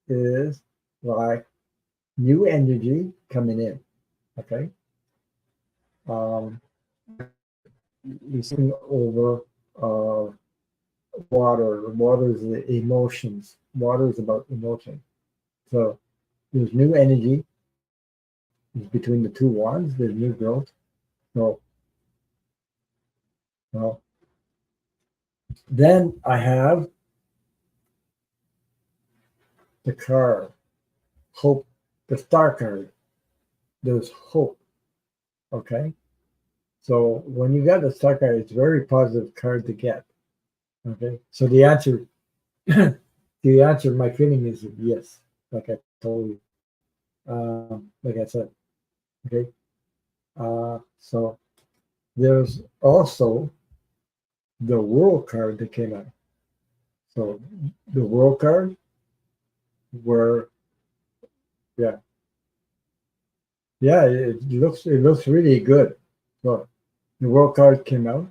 is like new energy coming in. Okay, Um, you sing over uh, water. Water is the emotions. Water is about emotion. So there's new energy between the two wands. There's new growth. So, well, then I have the card, hope, the star card. There's hope. Okay. So when you get the star card, it's a very positive card to get. Okay. So the answer, the answer, my feeling is yes. Like I told you. Like I said. Okay. So there's also the world card that came out. So the world card were, yeah, yeah, it looks really good. So the world card came out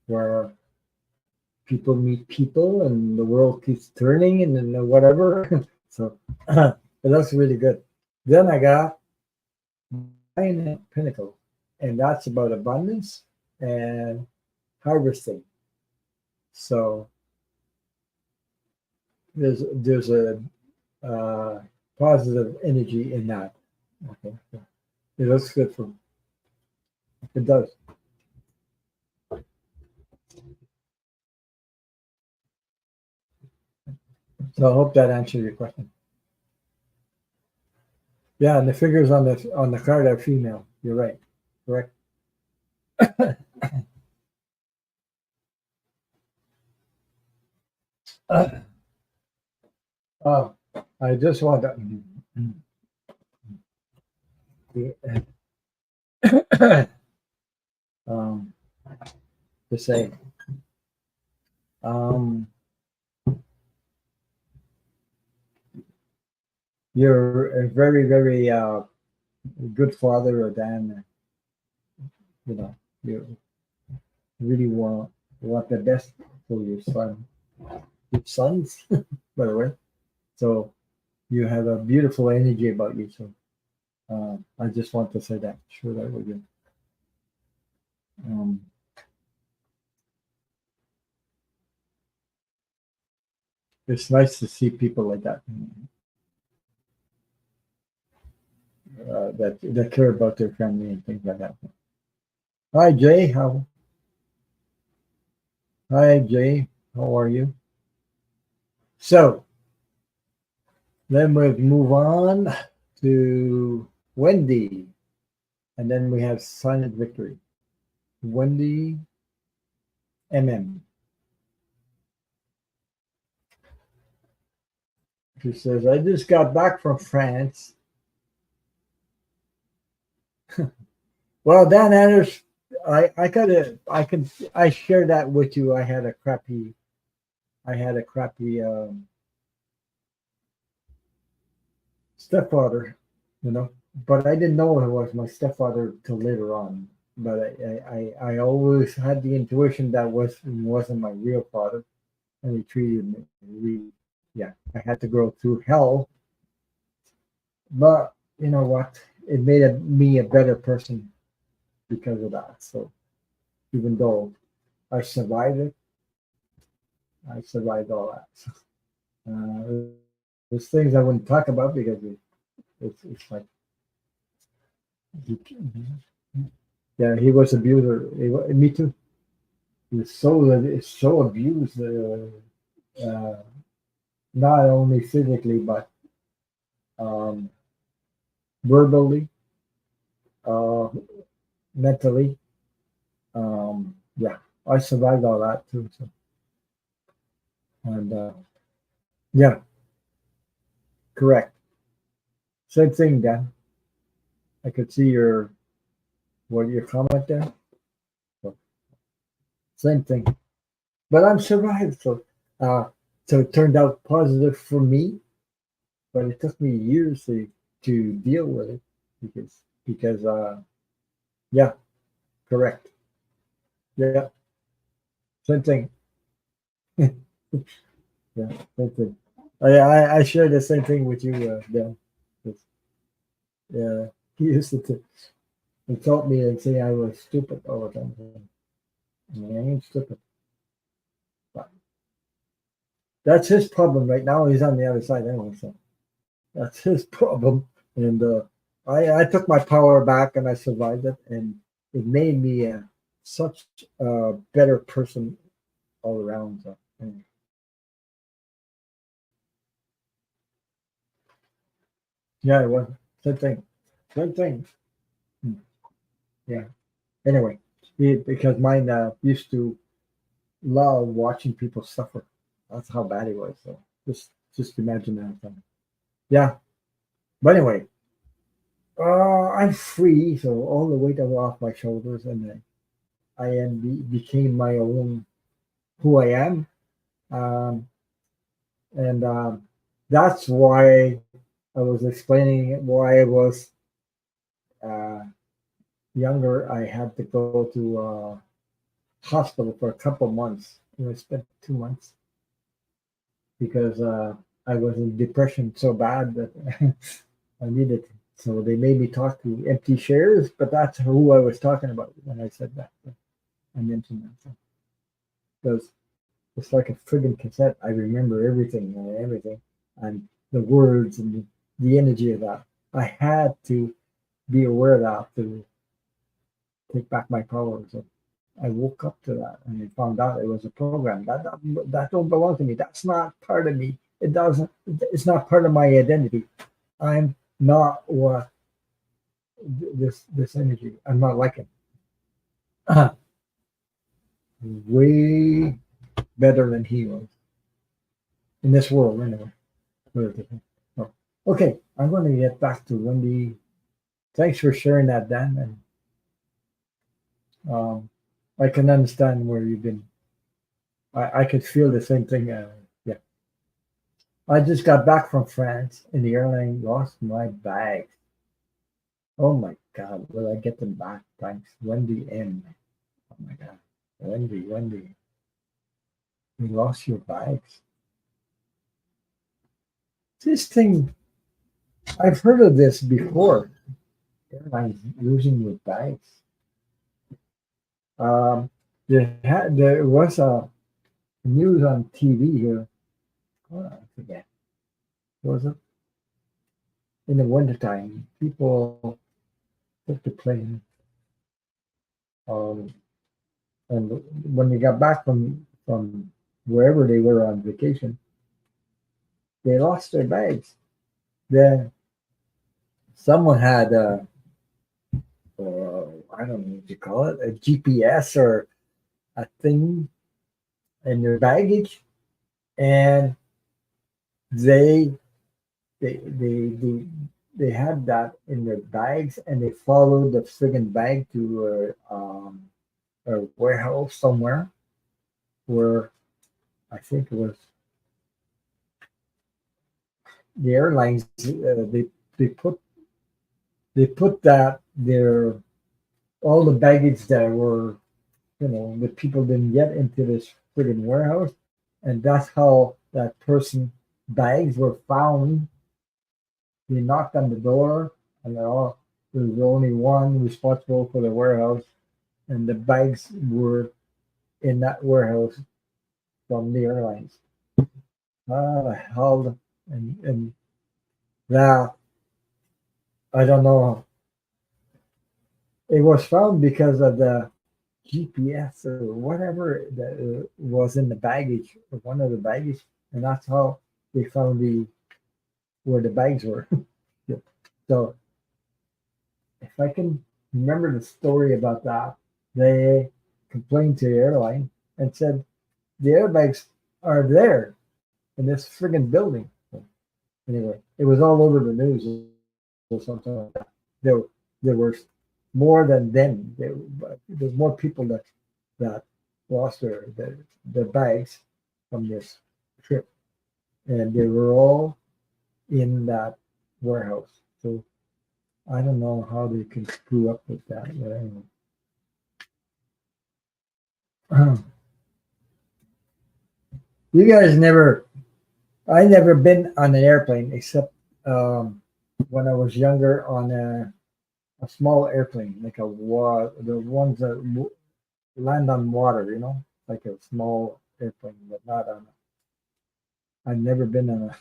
where people meet people and the world keeps turning and then whatever. So it looks really good. Then I got Nine Pinnacle, and that's about abundance and harvesting. So there's a uh, positive energy in that. Okay, so it looks good for it does. So I hope that answers your question. Yeah, and the figures on the card are female. You're right. Correct. Oh, I just want um, to say um, you're a very, very good father, Dan. You know, you really want the best for your sons, by the way. So you have a beautiful energy about you. So I just want to say that. Sure, that with you. Um, it's nice to see people like that, that care about their family and things like that. Hi Jay, hi Jay, how are you? So then we'll move on to Wendy, and then we have Silent Victory. Wendy MM. She says, I just got back from France. Well, Dan Anders, I share that with you. I had a crappy stepfather, you know, but I didn't know it was my stepfather till later on. But I always had the intuition that wasn't my real father, and he treated me really, yeah. I had to go through hell, but you know what? It made me a better person because of that. So even though I survived it, I survived all that. So, there's things I wouldn't talk about because it's like, he, yeah, he was abuser. Me too. He was so abused, not only physically but um, verbally, uh, mentally. Yeah, I survived all that too. So, and yeah, correct. Same thing, Dan. I could see your comment there. So, same thing. But I'm survived. Uh, so it turned out positive for me, but it took me years to deal with it because yeah, correct. Yeah, same thing. Yeah, same thing. I share the same thing with you, Dan. Yeah, he used to. insult me and say I was stupid all the time. And I ain't stupid. But that's his problem right now. He's on the other side anyway, so that's his problem. And I took my power back and I survived it, and it made me such a better person all around. So, anyway. Yeah, it was same thing. Same thing. Hmm. Yeah. Anyway, because mine used to love watching people suffer. That's how bad he was. So just imagine that. Yeah. But anyway, I'm free, so all the weight are off my shoulders, and became my own who I am, um, and that's why I was explaining why I was uh, younger. I had to go to hospital for a couple months. I spent 2 months because I was in depression so bad that I needed. So they made me talk to empty chairs, but that's who I was talking about when I said that. I mentioned that. Because it's like a friggin' cassette. I remember everything and everything, and the words and the energy of that. I had to be aware of that to take back my power. So I woke up to that and I found out it was a program that don't belong to me. That's not part of me. It doesn't. It's not part of my identity. I'm not what this energy. I'm not like it. Way better than he was in this world, anyway. Oh, okay, I'm going to get back to Wendy. Thanks for sharing that, Dan. And I can understand where you've been. I could feel the same thing. Yeah. I just got back from France and the airline lost my bags. Oh my God, will I get them back? Thanks. Wendy M. Oh my God. Wendy, you lost your bags. This thing, I've heard of this before. Airlines losing your bags. There was a news on TV here. Oh, I forget. Was it in the wintertime? People took the plane, um, and when they got back from wherever they were on vacation, they lost their bags. Then someone had I don't know what you call it, a GPS or a thing in their baggage, and they they they had that in their bags, and they followed the friggin' bag to a warehouse somewhere where I think it was the airlines. They put that their all the baggage that were the people didn't get into this friggin' warehouse, and that's how that person bags were found. They knocked on the door, and there was only one responsible for the warehouse, and the bags were in that warehouse from the airlines. The hell, and that I don't know. It was found because of the GPS or whatever that was in the baggage or one of the baggage, and that's how they found the where the bags were. Yeah. So if I can remember the story about that, they complained to the airline and said the airbags are there in this friggin' building. Anyway, it was all over the news or something like that. There, there were more than them. There's more people that lost their bags from this trip, and they were all in that warehouse. So I don't know how they can screw up with that. But anyway. You guys never. I never been on an airplane except when I was younger on a a small airplane, like the ones that land on water, like a small airplane, but not on. I've never been on an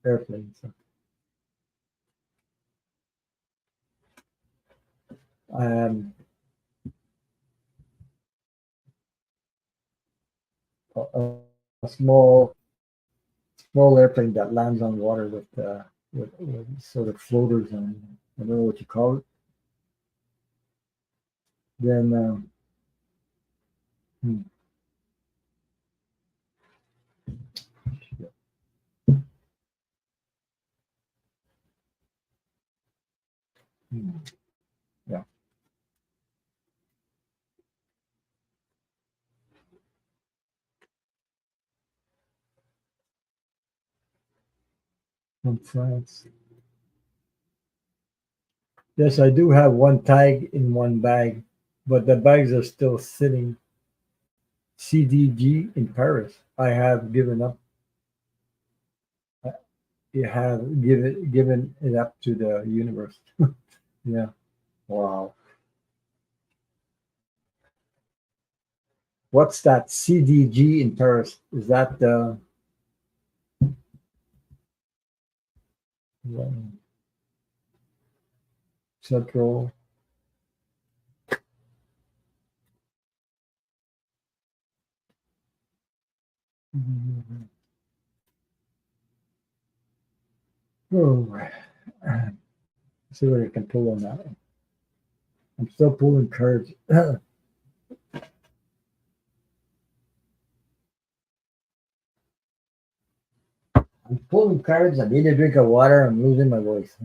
airplane, so um, a small airplane that lands on water with sort of floaters on. I don't know what you call it. Then hmm, hmm, yeah, from France. Yes, I do have one tag in one bag, but the bags are still sitting. CDG in Paris. I have given up. You have given it up to the universe. Yeah. Wow. What's that CDG in Paris? Is that the central? Oh, let's see what I can pull on that. I'm still pulling cards. I'm pulling cards. I need a drink of water. I'm losing my voice.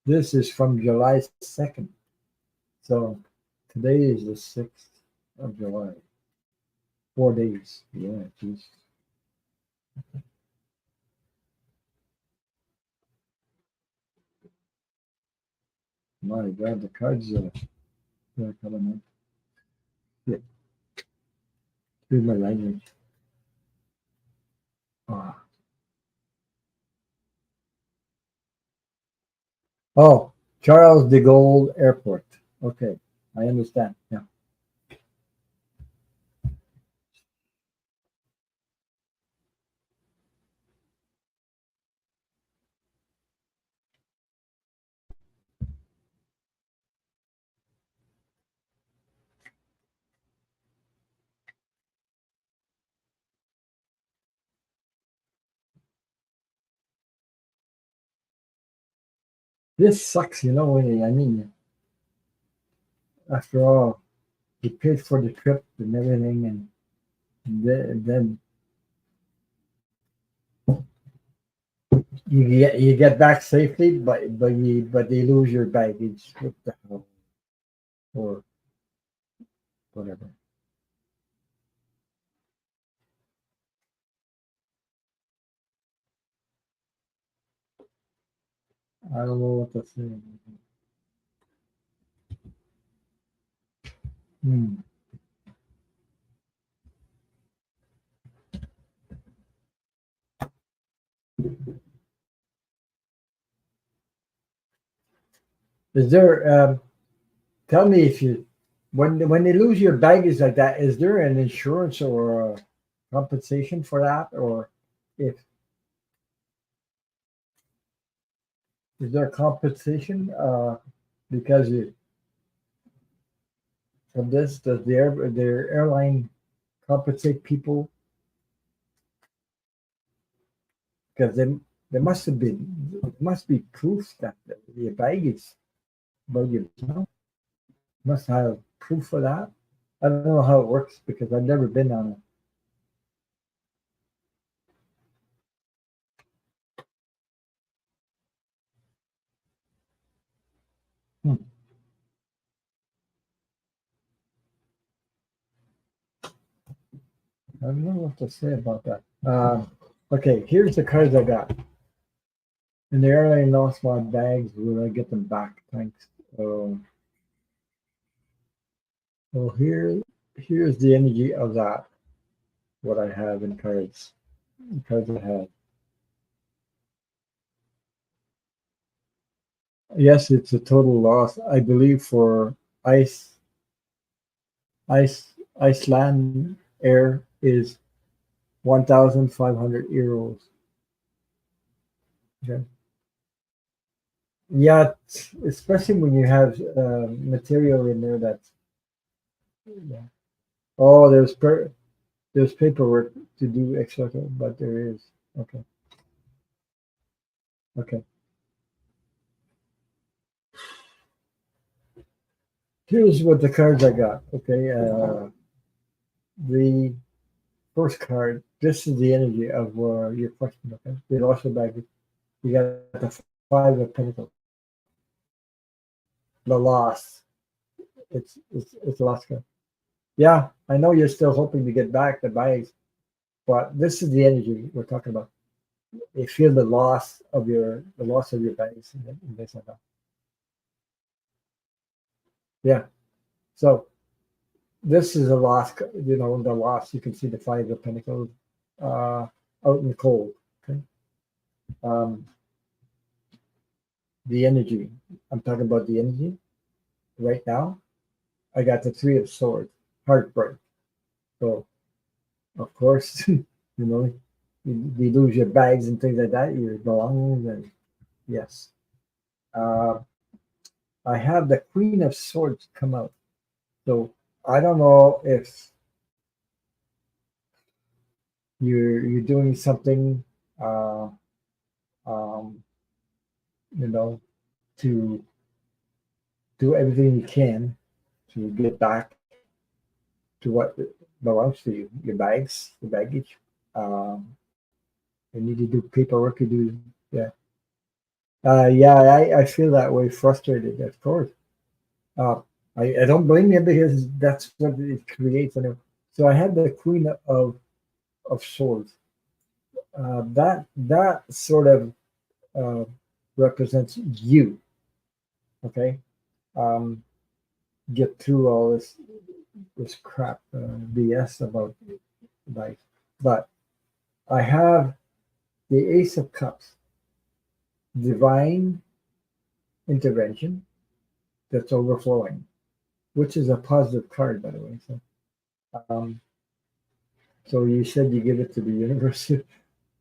This is from July 2nd. So today is the 6th of July. 4 days. Yeah, geez. My God, the cards are coming in. Yeah, through my language. Ah. Oh, Charles de Gaulle Airport. Okay, I understand. Yeah. This sucks, I mean, after all, you paid for the trip and everything, and then you get back safely, but they lose your baggage. What the hell, or whatever. I don't know what to say. Hmm. Is there? Tell me if you when they lose your baggage like that, is there an insurance or a compensation for that, or if is there compensation because of this? Does their airline compensate people because there must have been must be proof that the baggage must have proof of that. I don't know how it works because I've never been on it. Hmm. I don't know what to say about that. Okay, here's the cards I got. And the airline lost my bags. Will I get them back? Thanks. Well, here's the energy of that. What I have in cards. The cards I have. Yes, it's a total loss. I believe for ice, Iceland Air is 1,500 euros. Okay. Yeah, especially when you have material in there that's. Yeah. Oh, there's paperwork to do, etc. But there is. Okay. Okay. Here's what the cards I got. Okay. The first card. This is the energy of your question. Okay. They lost the bag. You got the five of pentacles. The loss. It's a lost card. Yeah, I know you're still hoping to get back the bags, but this is the energy we're talking about. You feel the loss of your bags and things like that. Yeah. So this is a loss. The loss. You can see the five of pentacles out in the cold. Okay. Um, the energy. I'm talking about the energy right now. I got the three of swords. Heartbreak. So of course, know, you lose your bags and things like that, your belongings, and yes. Uh, I have the Queen of Swords come out. So I don't know if you're doing something, uh, um, you know, to do everything you can to get back to what belongs to you, your bags, your baggage. Um, you need to do paperwork. You do, yeah. Yeah, I feel that way, frustrated, of course. Uh, I don't blame you because that's what it creates. So I had the Queen of Swords. That sort of uh, represents you. Okay, um, get through all this crap BS about life. But I have the Ace of Cups, divine intervention that's overflowing, which is a positive card, by the way. Um, so you said you give it to the universe.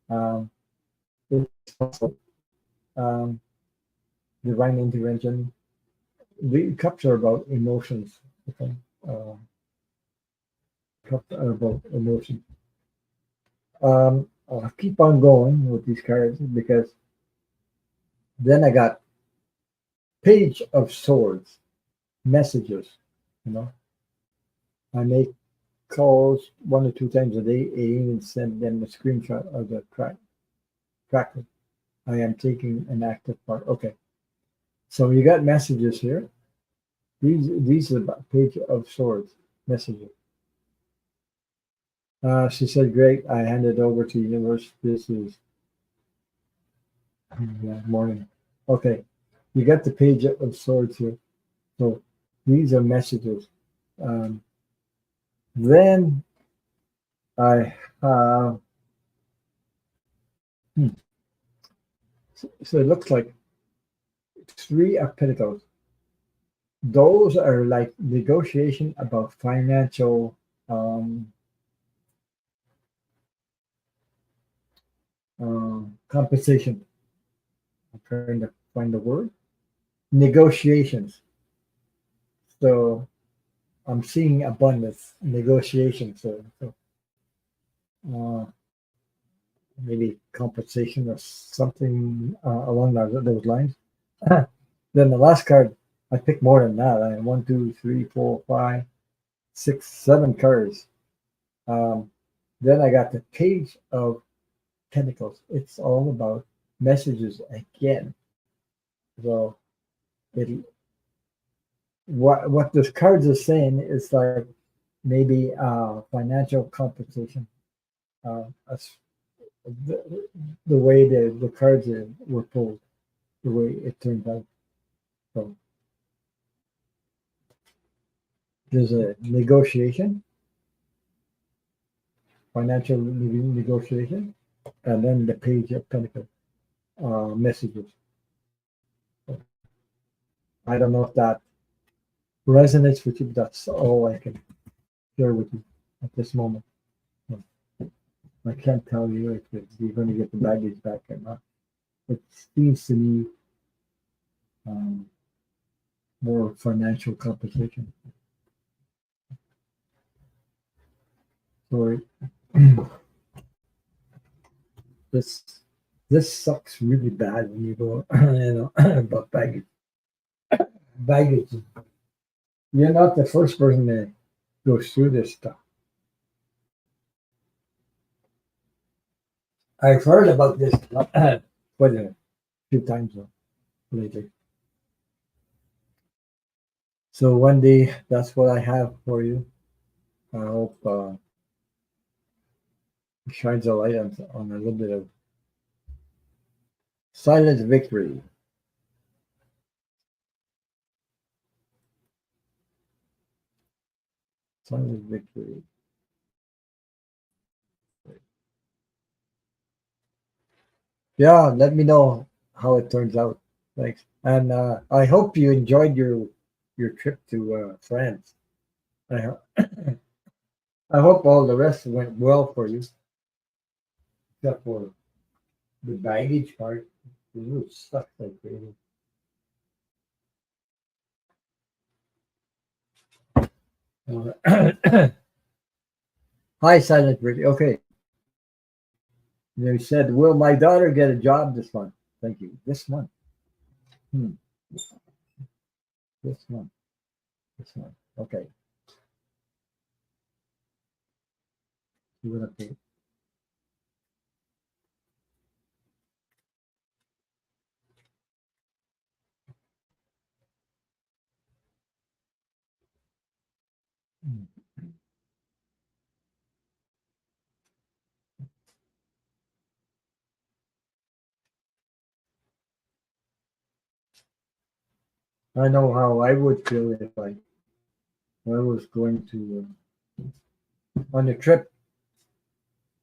um, it's possible. Um, divine intervention. The cups are about emotions. Okay, uh, cups are about emotion. I'll keep on going with these cards because then I got Page of Swords messages. You know, I make calls 1 or 2 times a day. I even send them a screenshot of the tracker. I am taking an active part. Okay, so you got messages here. These are the Page of Swords messages. She said, "Great." I handed over to universe. This is yeah, morning. Okay, you got the Page of Swords here. So these are messages. Um, then I have, hmm, so it looks like three of Pentacles. Those are like negotiation about financial um, compensation. I'm trying to find the word. Negotiations. So I'm seeing abundance negotiations. Uh, maybe compensation or something along those lines. Then the last card, I picked more than that. I had 1, 2, 3, 4, 5, 6, 7 cards. Um, then I got the Page of Pentacles. It's all about messages again. So it what those cards are saying is like maybe financial compensation. That's the way the cards were pulled, the way it turned out. So there's a negotiation, financial negotiation, and then the Page of Pentacles messages. I don't know if that resonates with you, but that's all I can share with you at this moment. I can't tell you if you're going to get the baggage back or not. It seems to me um, more financial compensation. So this this sucks really bad when you go, about baggage. Baggage. You're not the first person that goes through this stuff. I've heard about this quite a few times lately. So one day, that's what I have for you. I hope it shines a light on a little bit of silent victory. Silent victory. Yeah, let me know how it turns out. Thanks. And I hope you enjoyed your trip to France. I, ho- I hope all the rest went well for you, except for the baggage part. It sucks like crazy. Hi, Silent Ricky. Okay. They said, will my daughter get a job this month? Thank you. This month. Hmm. This month. This month. Okay. You're gonna pay. Hmm. I know how I would feel if I was going to on a trip.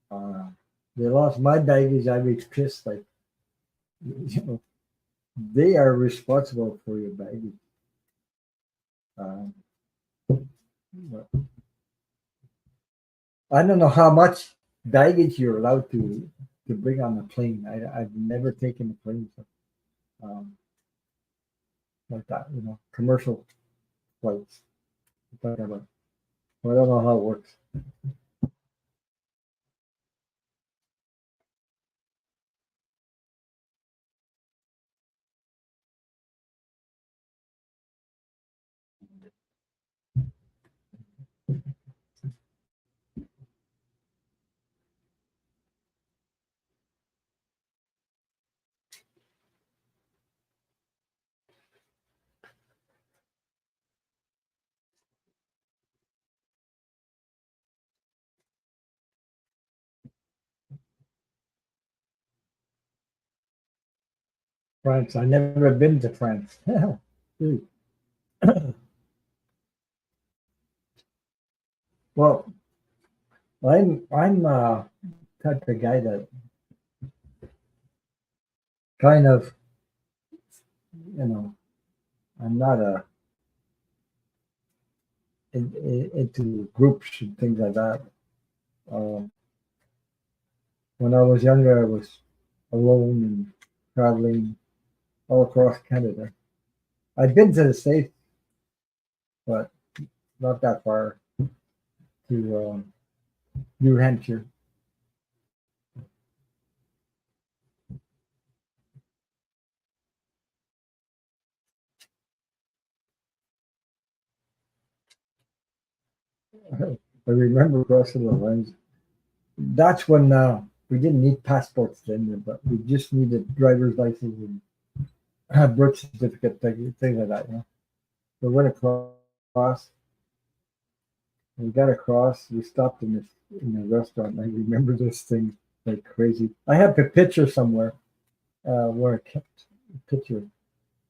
Uh, they lost my baggage. I'd be pissed. Like, you know, they are responsible for your baggage. Um, but I don't know how much baggage you're allowed to bring on a plane. I've never taken a plane so, um, like that. Commercial flights. Whatever. I don't know how it works. France. I never been to France. Dude. Well, I'm type of guy that kind of you know I'm not into groups and things like that. Uh, when I was younger, I was alone and traveling all across Canada. I've been to the States, but not that far to New Hampshire. I remember crossing the lines. That's when we didn't need passports then, but we just needed driver's license and birth certificate, things like that. So we went across. We got across. We stopped in a restaurant. I remember this thing like crazy. I have a picture somewhere where I kept a picture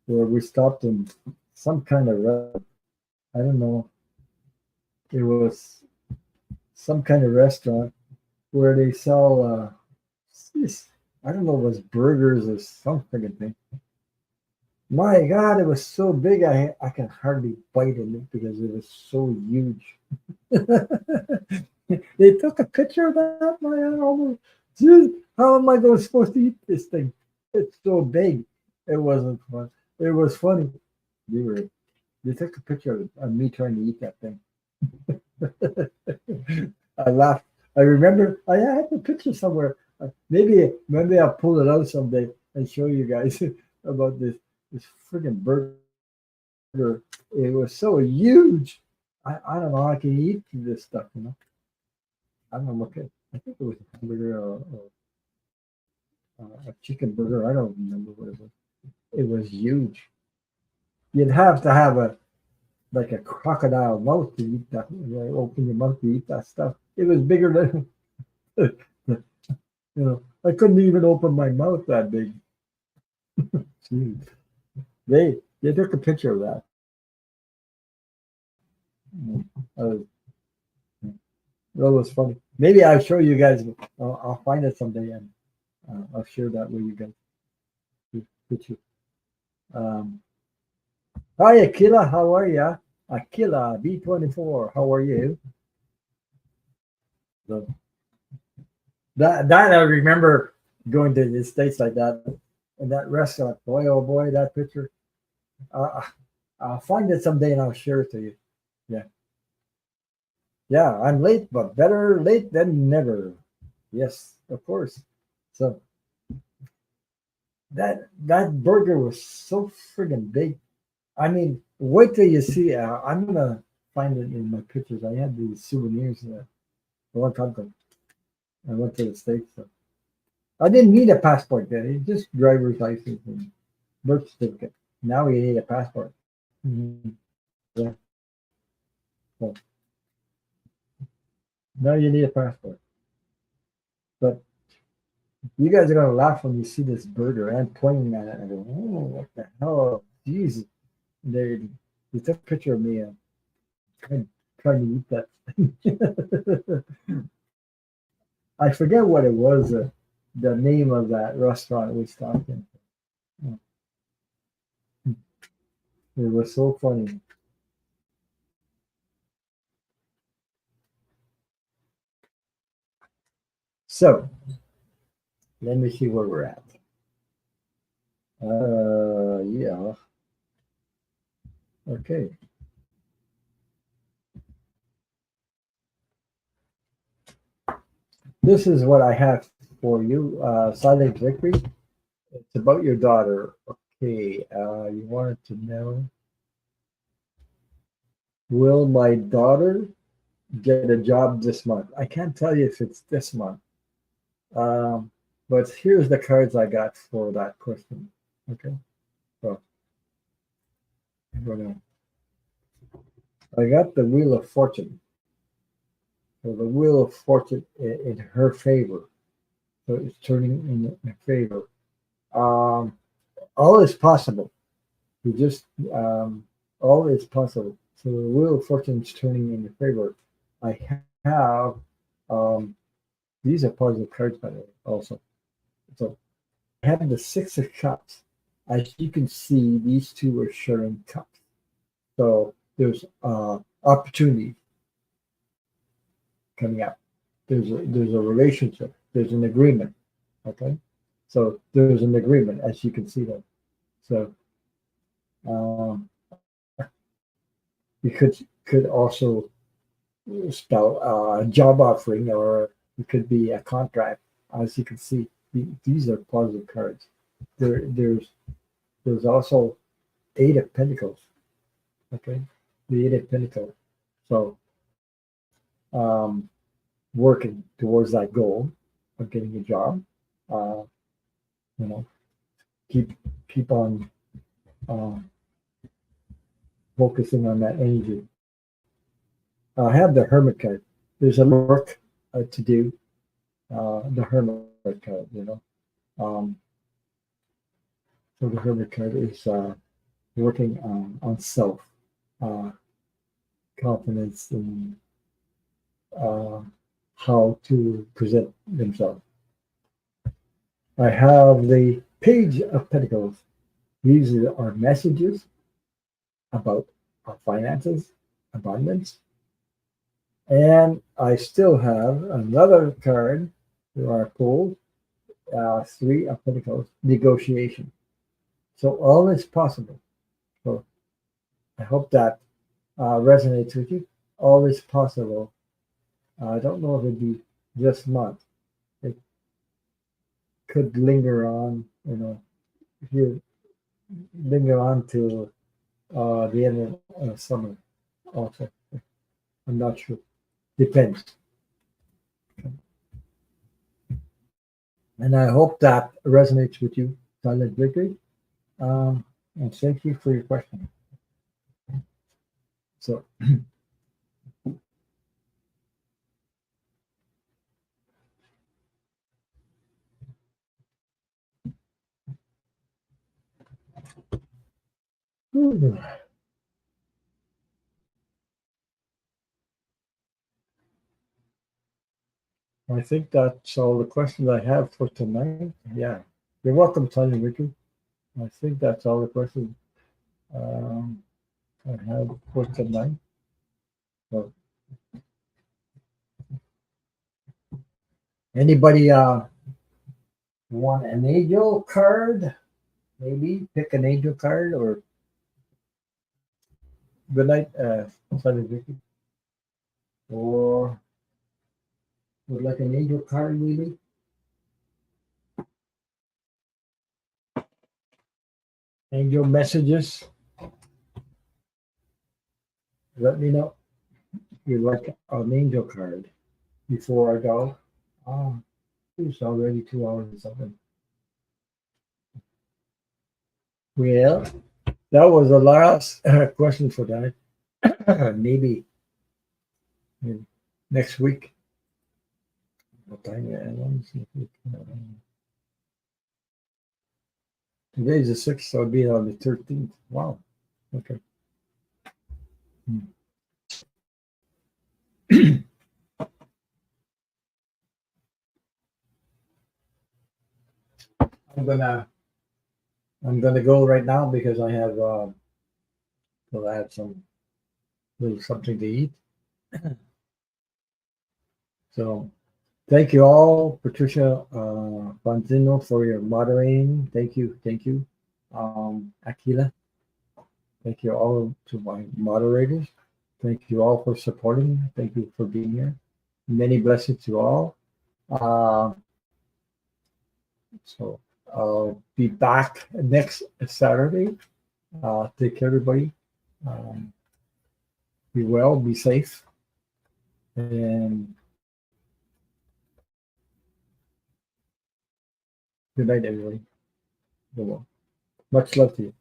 where we stopped in some kind of restaurant. I don't know. It was some kind of restaurant where they sell this. I don't know. It was burgers or some freaking thing. My God, it was so big. I can hardly bite in it because it was so huge. They took a picture of that. My almost, geez, how am I going supposed to eat this thing? It's so big. It wasn't fun. It was funny. They were. They took a picture of me trying to eat that thing. I laughed. I remember I had the picture somewhere. Maybe I'll pull it out someday and show you guys about this friggin' burger. It was so huge. I don't know how I can eat this stuff. I don't know what I think it was a hamburger or a chicken burger. I don't remember what it was. It was huge. You'd have to have a like a crocodile mouth to eat that. Open your mouth to eat that stuff. It was bigger than I couldn't even open my mouth that big. Jeez. They took a picture of that. Uh, that was funny. Maybe I'll show you guys. I'll find it someday and I'll share that with you guys. Picture. Um, Hi Akila, how are ya? Akila B24, how are you? So that I remember going to the States like that in that restaurant. Boy, oh boy, that picture. Uh, I'll find it someday and I'll share it to you. Yeah. Yeah, I'm late, but better late than never. Yes, of course. So that burger was so friggin' big. I mean, wait till you see. I'm gonna find it in my pictures. I had these souvenirs a long time ago. I went to the States. So I didn't need a passport then. It's just driver's license and birth certificate. Now you need a passport. Mhm. Yeah. So now you need a passport. But you guys are gonna laugh when you see this burger. I'm pointing at it and I go, "Oh, what the hell? Jesus!" They took a picture of me trying, trying to eat that. I forget what it was. The name of that restaurant we stopped in. It was so funny. So let me see where we're at. Yeah. Okay. This is what I have for you. Silent Victory. It's about your daughter. Okay. You wanted to know, will my daughter get a job this month? I can't tell you if it's this month. Um, but here's the cards I got for that question. Okay. So I'm gonna, I got the Wheel of Fortune. So the Wheel of Fortune in her favor. So it's turning in her favor. Um, all is possible. You just all is possible. So the Wheel of Fortune is turning in your favor. I have um, these are positive cards by the way. Also, so I have the Six of Cups. As you can see, these two are sharing cups. So there's opportunity coming out. There's a relationship. There's an agreement. Okay, so there's an agreement as you can see that. So um, you could also spell a job offering, or it could be a contract. As you can see, these are positive cards. There's also Eight of Pentacles. Okay, the Eight of Pentacles. So um, working towards that goal of getting a job. Uh, you know, keep keep on uh, focusing on that energy. I have the Hermit card. There's a work to do. The Hermit card, Um, so the Hermit card is working on self uh, confidence and uh, how to present themselves. I have the Page of Pentacles. These are messages about our finances, abundance. And I still have another card that I pulled, Three of Pentacles, negotiation. So all is possible. So I hope that resonates with you. All is possible. I don't know if it'd be this month. It could linger on, if you linger on to the end of summer also. I'm not sure. Depends. And I hope that resonates with you, Silent Victory. And thank you for your question. So, I think that's all the questions I have for tonight. Yeah. You're welcome, Silent Victory. I think that's all the questions um, I have for tonight. So, anybody want an angel card? Maybe pick an angel card or good night, Silent Victory. Or would like an angel card, maybe? Angel messages. Let me know you like an angel card before I go. Oh, it's already 2 hours or something. Well, that was the last question for that. Maybe next week. What time? Let me see. Today's the 6th, so it'll be on the 13th. Wow. Okay. I'm gonna go right now because I have will add some little something to eat. So thank you all, Patricia Bonzino, for your moderating. Thank you, Aquila. Thank you all to my moderators. Thank you all for supporting. Thank you for being here. Many blessings to all. So I'll be back next Saturday. Take care, everybody. Be well, be safe, and good night, everybody. Much love to you.